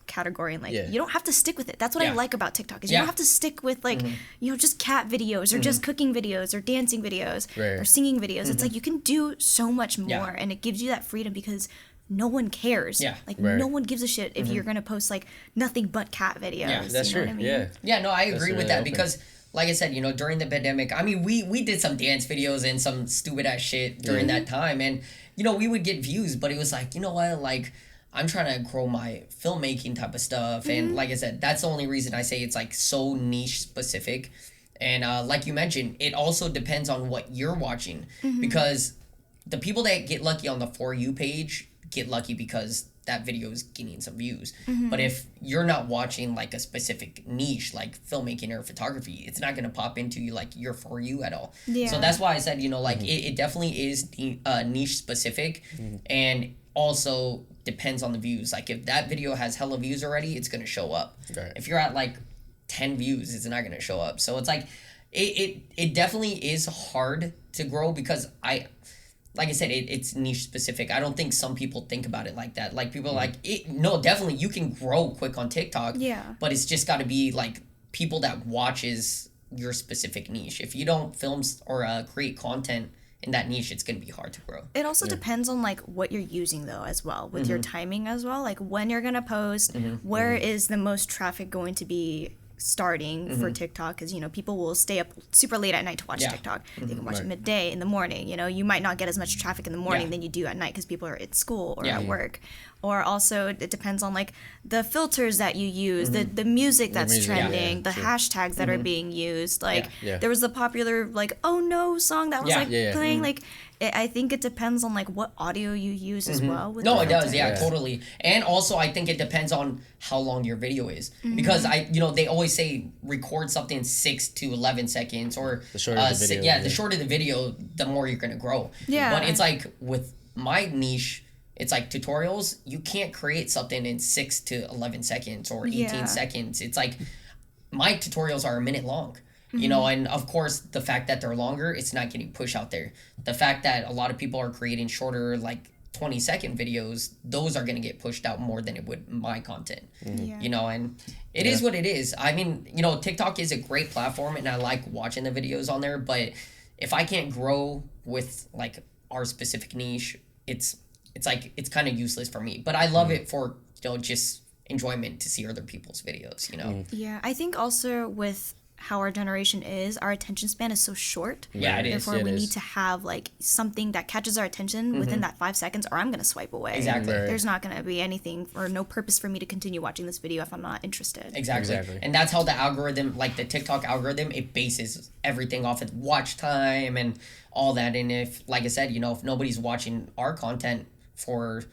category, and like you don't have to stick with it. That's what I like about TikTok, is you don't have to stick with like you know, just cat videos or just cooking videos or dancing videos or singing videos. It's like you can do so much more, and it gives you that freedom because no one cares. Like no one gives a shit if you're gonna post like nothing but cat videos. Yeah, that's you know true. What I mean? Yeah, no, I agree really with that open. because, like I said, you know, during the pandemic, I mean, we did some dance videos and some stupid ass shit during that time, and you know, we would get views, but it was like, you know what, like, I'm trying to grow my filmmaking type of stuff, and like I said, that's the only reason I say it's like so niche specific. And like you mentioned, it also depends on what you're watching, because the people that get lucky on the For You page get lucky because that video is getting some views. But if you're not watching like a specific niche like filmmaking or photography, it's not going to pop into you like your For You at all. So that's why I said, you know, like it definitely is niche specific, and also depends on the views. Like if that video has hella views already, it's going to show up. If you're at like 10 views, it's not going to show up. So it's like it definitely is hard to grow, because like I said, it's niche specific. I don't think some people think about it like that. Like, people are like, no, definitely you can grow quick on TikTok. But it's just got to be like people that watches your specific niche. If you don't film or create content in that niche, it's going to be hard to grow. It also depends on like what you're using though as well, with your timing as well. Like when you're going to post, where is the most traffic going to be starting for TikTok, because you know, people will stay up super late at night to watch TikTok. They can watch it midday, in the morning. You know, you might not get as much traffic in the morning than you do at night because people are at school or at work. Or also it depends on like the filters that you use, the music that's trending, the hashtags that are being used. Like there was the popular like "Oh No" song that was playing. Like I think it depends on like what audio you use as well. With No, the it does. filter. Yeah, totally. And also, I think it depends on how long your video is, because they always say record something 6 to 11 seconds, or The shorter the video, the shorter the video, the more you're gonna grow. Yeah. But it's like with my niche, it's like tutorials. You can't create something in 6 to 11 seconds or 18 seconds. It's like my tutorials are a minute long. You know, and of course, the fact that they're longer, it's not getting pushed out there. The fact that a lot of people are creating shorter, like 20-second videos, those are going to get pushed out more than it would my content. Yeah. You know, and it is what it is. I mean, you know, TikTok is a great platform, and I like watching the videos on there. But if I can't grow with like our specific niche, it's kind of useless for me. But I love it for, you know, just enjoyment to see other people's videos. You know. Yeah, I think also with how our generation is, our attention span is so short. Yeah, it is. Therefore, we need to have like something that catches our attention within that 5 seconds, or I'm gonna swipe away. Exactly. Right. There's not gonna be anything or no purpose for me to continue watching this video if I'm not interested. Exactly. And that's how the algorithm, like the TikTok algorithm, it bases everything off of watch time and all that. And if, like I said, you know, if nobody's watching our content for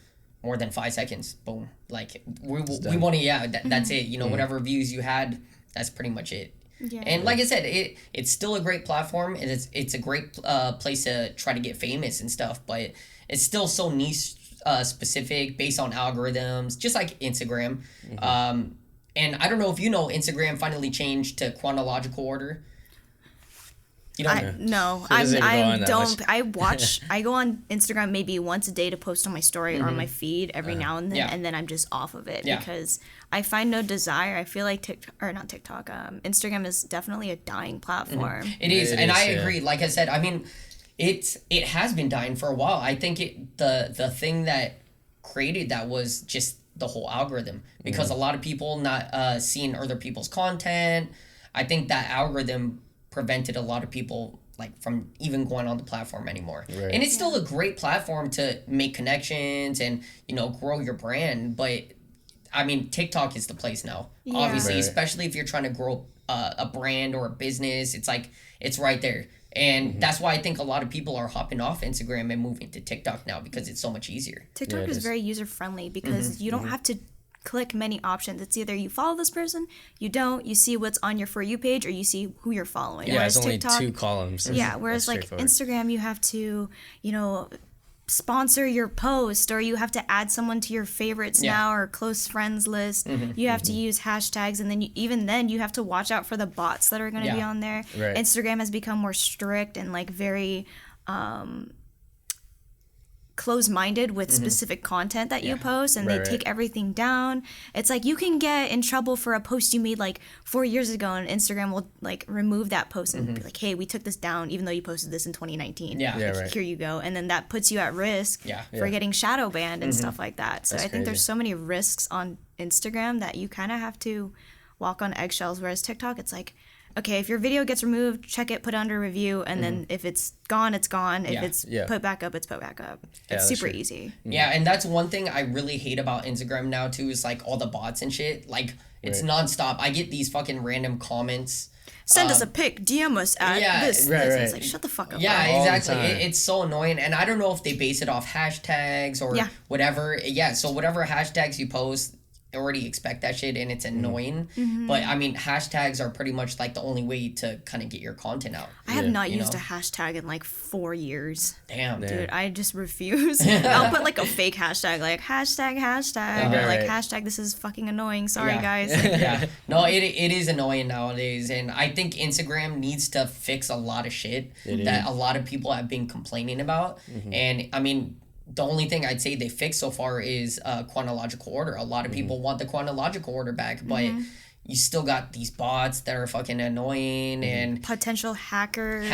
more than 5 seconds, boom, like we want to, that's it. You know, whatever views you had, that's pretty much it. Yeah. And like I said, it's still a great platform, and it's a great place to try to get famous and stuff, but it's still so niche specific, based on algorithms, just like Instagram. And I don't know if you know, Instagram finally changed to chronological order. You don't No, It doesn't even go on I that don't. much. I go on Instagram maybe once a day to post on my story or on my feed every now and then, Yeah. and then I'm just off of it Yeah. because I find no desire. I feel like Instagram is definitely a dying platform. It is, It and is, I yeah. agree. Like I said, I mean, it has been dying for a while. I think the thing that created that was just the whole algorithm, because a lot of people not seeing other people's content. I think that algorithm prevented a lot of people like from even going on the platform anymore. Right. And it's still a great platform to make connections and, you know, grow your brand, but I mean, TikTok is the place now, Yeah. obviously, Right. especially if you're trying to grow a brand or a business. It's like, it's right there. And that's why I think a lot of people are hopping off Instagram and moving to TikTok now, because it's so much easier. TikTok Yeah, it is is. very user friendly because you don't have to click many options. It's either you follow this person, you don't, you see what's on your For You page, or you see who you're following. Yeah, Whereas it's only TikTok, 2 columns. yeah, whereas That's like straightforward. Instagram, you have to, you know, sponsor your post, or you have to add someone to your favorites now or close friends list. You have to use hashtags, and then even then you have to watch out for the bots that are going to be Yeah. on there. Right. Instagram has become more strict and like very close-minded with specific content that you post, and Right, they right. take everything down. It's like you can get in trouble for a post you made like 4 years ago, and Instagram will like remove that post and be like, hey, we took this down even though you posted this in 2019. Yeah. Yeah, Like, right. here you go. And then that puts you at risk Yeah. for getting shadow banned and stuff like that. So That's I think there's crazy. so many risks on Instagram that you kind of have to walk on eggshells, whereas TikTok, it's like, okay, if your video gets removed, check it, put it under review, and then if it's gone, it's gone. If Yeah. it's Yeah. put back up, it's put back up. Yeah, It's that's super true. easy. Yeah, and that's one thing I really hate about Instagram now too, is like all the bots and shit. Like, it's Right. nonstop. I get these fucking random comments. Send us a pic, DM us at yeah, this. right, this. It's right. like, shut the fuck up. Yeah, bro. All the exactly. time. It's so annoying, and I don't know if they base it off hashtags or Yeah. whatever. Yeah, so whatever hashtags you post, I already expect that shit, and it's annoying. But I mean, hashtags are pretty much like the only way to kind of get your content out. I have not You used know? a hashtag in like 4 years. Damn, dude. Dude, I just refuse. I'll put like a fake hashtag, like hashtag, or like Right. hashtag, this is fucking annoying. Sorry, Yeah. guys. Yeah, no, it is annoying nowadays, and I think Instagram needs to fix a lot of shit that a lot of people have been complaining about. And I mean, the only thing I'd say they fixed so far is chronological order. A lot of people want the chronological order back, but you still got these bots that are fucking annoying and Potential hackers.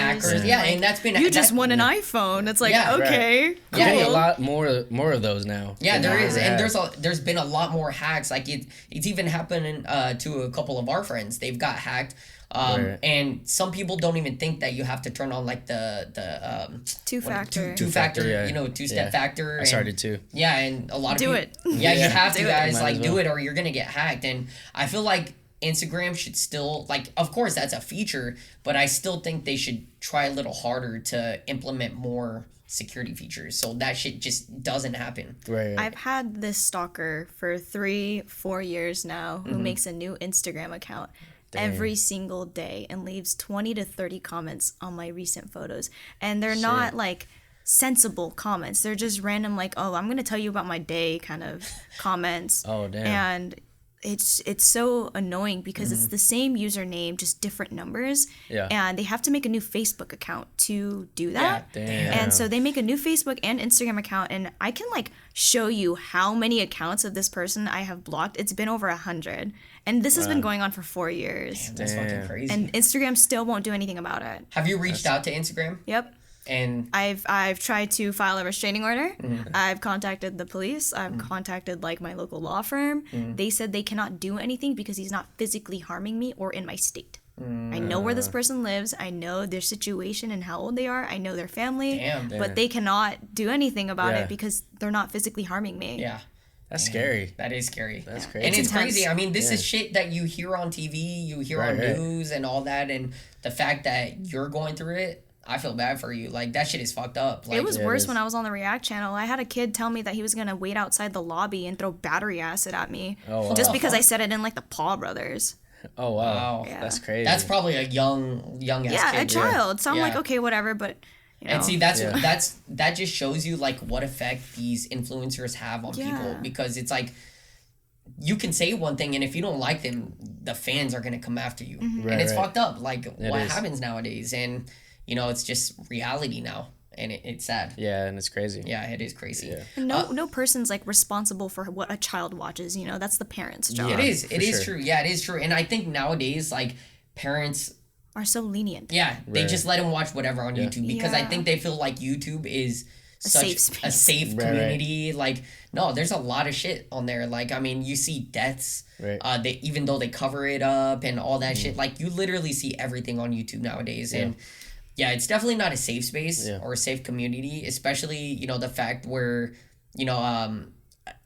yeah, and that's been You just won an iPhone. It's like, Yeah, right. okay, cool. Yeah, Getting a lot more of those now. Yeah, there is, Yeah. and there's been a lot more hacks. Like it's even happened to a couple of our friends. They've got hacked, Right. and some people don't even think that you have to turn on like the Two-factor. two-factor, Yeah. you know, two-step Yeah. factor. I and- started too. Yeah, and a lot of Do people, it. Yeah, you have to, Do it. guys. Might Like, as do well. it, or you're gonna get hacked. And I feel like Instagram should still, like, of course that's a feature, but I still think they should try a little harder to implement more security features. So that shit just doesn't happen. Right. I've had this stalker for 3-4 years now who makes a new Instagram account every single day and leaves 20 to 30 comments on my recent photos. And they're not like sensible comments. They're just random, like, oh, I'm going to tell you about my day kind of comments. Oh, damn. And it's so annoying because it's the same username, just different numbers. Yeah. And they have to make a new Facebook account to do that. Yeah. Damn. And so they make a new Facebook and Instagram account, and I can like show you how many accounts of this person I have blocked. It's been over 100, and this has been going on for 4 years. Damn, that's fucking crazy. And Instagram still won't do anything about it. Have you reached out to Instagram? Yep. And I've tried to file a restraining order. I've contacted the police. I've contacted like my local law firm. They said they cannot do anything because he's not physically harming me or in my state. I know where this person lives. I know their situation and how old they are. I know their family. Damn. But they cannot do anything about Yeah. it because they're not physically harming me. yeah. That's scary. That is scary. That's crazy. And it's intense. crazy. I mean, this is shit that you hear on TV, you hear on Right. news and all that, and the fact that you're going through it, I feel bad for you. Like, that shit is fucked up. Like, It was Yeah, it worse is. when I was on the React channel. I had a kid tell me that he was going to wait outside the lobby and throw battery acid at me Oh, wow. just because I said I didn't like the Paul brothers. Oh, wow. Wow. Yeah. That's crazy. That's probably a young ass Yeah, kid. a child. So I'm like, Yeah. okay, whatever, but you know. And see, Yeah. that just shows you like what effect these influencers have on people, Yeah. because it's like you can say one thing, and if you don't like them, the fans are gonna come after you, Mm-hmm. and it's Right. fucked up. Like what is. happens nowadays, and you know, it's just reality now, and it's sad. Yeah, and it's crazy. Yeah, it is crazy. Yeah. And no person's like responsible for what a child watches, you know, that's the parents' job. It is. It for is sure. true. Yeah, it is true. And I think nowadays, like parents, Are so lenient. yeah, they Right. just let them watch whatever on YouTube, because I Yeah. think they feel like YouTube is such safe space. a safe Right, right. community. Like, no, there's a lot of shit on there. Like, I mean, you see deaths. Right. They, even though they cover it up and all that shit, like you literally see everything on YouTube nowadays. And yeah, it's definitely not a safe space Yeah. or a safe community, especially, you know, the fact where, you know,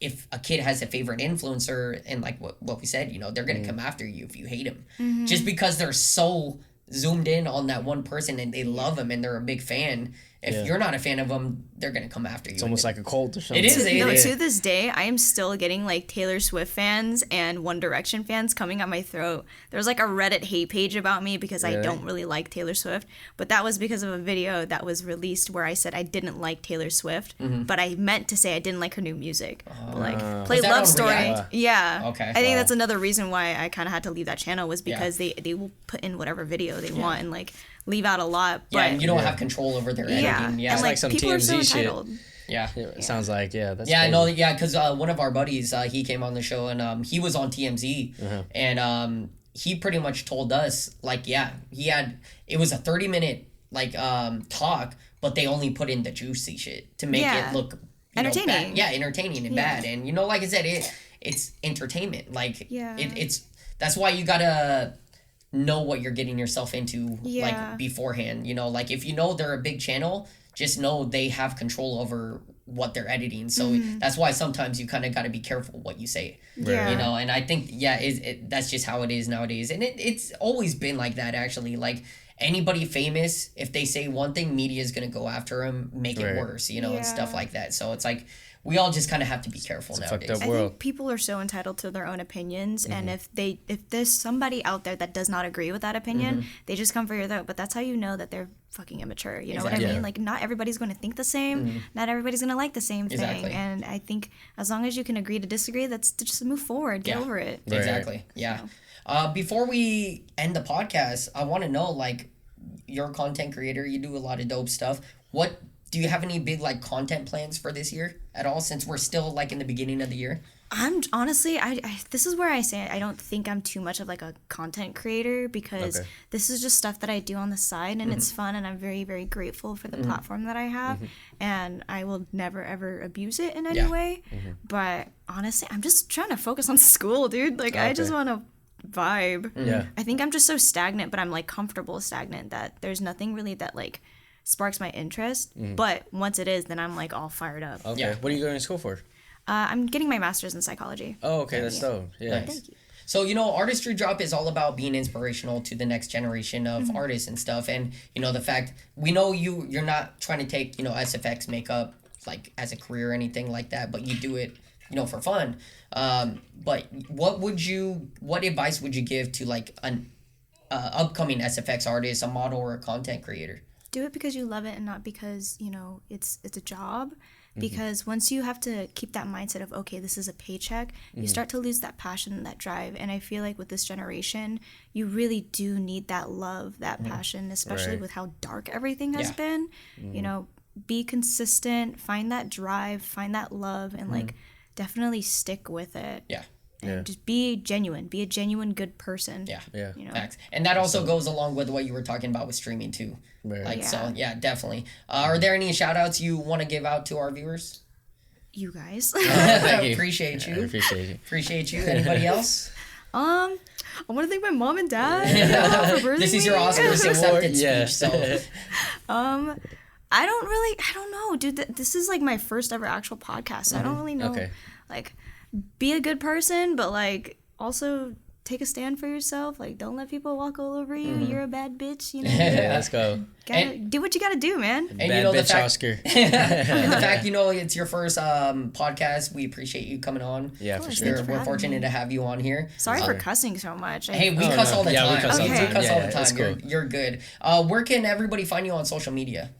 if a kid has a favorite influencer, and like what we said, you know, they're gonna come after you if you hate him, just because they're so zoomed in on that one person and they love him and they're a big fan. If Yeah. you're not a fan of them, they're gonna come after you. It's almost like a cult or something. It is. No, Yeah. to this day, I am still getting like Taylor Swift fans and One Direction fans coming at my throat. There's like a Reddit hate page about me because I Really? don't really like Taylor Swift, but that was because of a video that was released where I said I didn't like Taylor Swift, but I meant to say I didn't like her new music. But, like play Was that Love on Story. React? Yeah. Okay. I think Wow. that's another reason why I kind of had to leave that channel was because they will put in whatever video they want and like leave out a lot. But Yeah, and you don't have control over their yeah, editing. Yeah, and like like some people are so TMZ shit. entitled. yeah. Yeah, it sounds like, that's Yeah, crazy. no, yeah, because one of our buddies, he came on the show, and he was on TMZ, and he pretty much told us, like, yeah, it was a 30-minute, like, talk, but they only put in the juicy shit to make Yeah. it look, Entertaining. bad. Yeah, entertaining and bad. And, you know, like I said, it's entertainment. Like, Yeah. that's why you gotta know what you're getting yourself into, Yeah. like, beforehand. You know, like, if you know they're a big channel, just know they have control over what they're editing. So that's why sometimes you kind of got to be careful what you say. Yeah. You know, and I think, that's just how it is nowadays. And it's always been like that, actually. Like, anybody famous, if they say one thing, media is going to go after them, make it Right. worse, you know, and stuff Yeah. like that. So it's like, we all just kind of have to be careful fucked nowadays. up I world. think people are so entitled to their own opinions, and if there's somebody out there that does not agree with that opinion, they just come for your throat. But that's how you know that they're fucking immature. You know what I Exactly. mean? Like, not everybody's going to think the same. Not everybody's going to like the same thing. Exactly. And I think as long as you can agree to disagree, that's to just move forward. Get Yeah. over it. Right. Exactly. Yeah. Before we end the podcast, I want to know, like, you're a content creator, you do a lot of dope stuff. Do you have any big, like, content plans for this year at all, since we're still, like, in the beginning of the year? I'm honestly, I this is where I say I don't think I'm too much of like a content creator because Okay. this is just stuff that I do on the side and it's fun and I'm very, very grateful for the platform that I have and I will never ever abuse it in any Yeah. way. But honestly, I'm just trying to focus on school, dude. Like I just Okay. want to vibe. Yeah. I think I'm just so stagnant, but I'm like comfortable stagnant that there's nothing really that like sparks my interest. But once it is, then I'm like all fired up. Okay. Yeah. What are you going to school for? I'm getting my master's in psychology. Oh, okay. That's dope. Yeah. Nice. So, you know, Artistry Drop is all about being inspirational to the next generation of artists and stuff. And, you know, the fact, we know you're not trying to take, you know, SFX makeup, like, as a career or anything like that, but you do it, you know, for fun. But what advice would you give to, like, an upcoming SFX artist, a model, or a content creator? Do it because you love it and not because, you know, it's a job. Because once you have to keep that mindset of, okay, this is a paycheck, you start to lose that passion and that drive. And I feel like with this generation, you really do need that love, that passion, especially with how dark everything has been. You know, be consistent, find that drive, find that love, and like definitely stick with it. Yeah. And just be genuine. Be a genuine good person. Yeah. You know? Facts. And that also goes along with what you were talking about with streaming too. Right. Like, so, yeah, definitely. Are there any shout outs you want to give out to our viewers? You guys. Thank you. Appreciate you. I appreciate you. Appreciate you. Anybody else? I want to thank my mom and dad for birthing This is your me. Oscars accepted Yeah. speech. So, I don't know, dude. This is like my first ever actual podcast. So I don't really know. Okay. Like, be a good person, but like also take a stand for yourself. Like, don't let people walk all over you. You're a bad bitch. You know. Yeah, let's go. Do what you gotta do, man. and Bad you know the bitch fact, Oscar. and the fact, you know, it's your first podcast. We appreciate you coming on. Yeah, for course, sure. thank you for We're having fortunate me. to have you on here. Sorry for cussing so much. Hey, we Oh, cuss no. all the Yeah, we time. cuss all the We time. cuss all Yeah, the that's time. cool. You're good. Where can everybody find you on social media?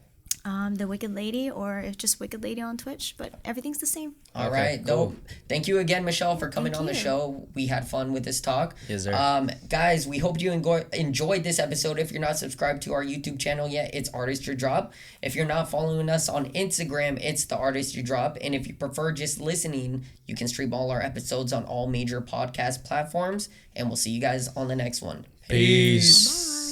The Wicked Lady, or it's just Wicked Lady on Twitch, but everything's the same. All Okay, right, cool. dope. Thank you again, Michelle, for coming Thank on the you. show. We had fun with this talk. Yes, sir. Guys, we hope you enjoyed this episode. If you're not subscribed to our YouTube channel yet, it's Artistry Drop. If you're not following us on Instagram, it's the Artistry Drop. And if you prefer just listening, you can stream all our episodes on all major podcast platforms. And we'll see you guys on the next one. Peace. Bye.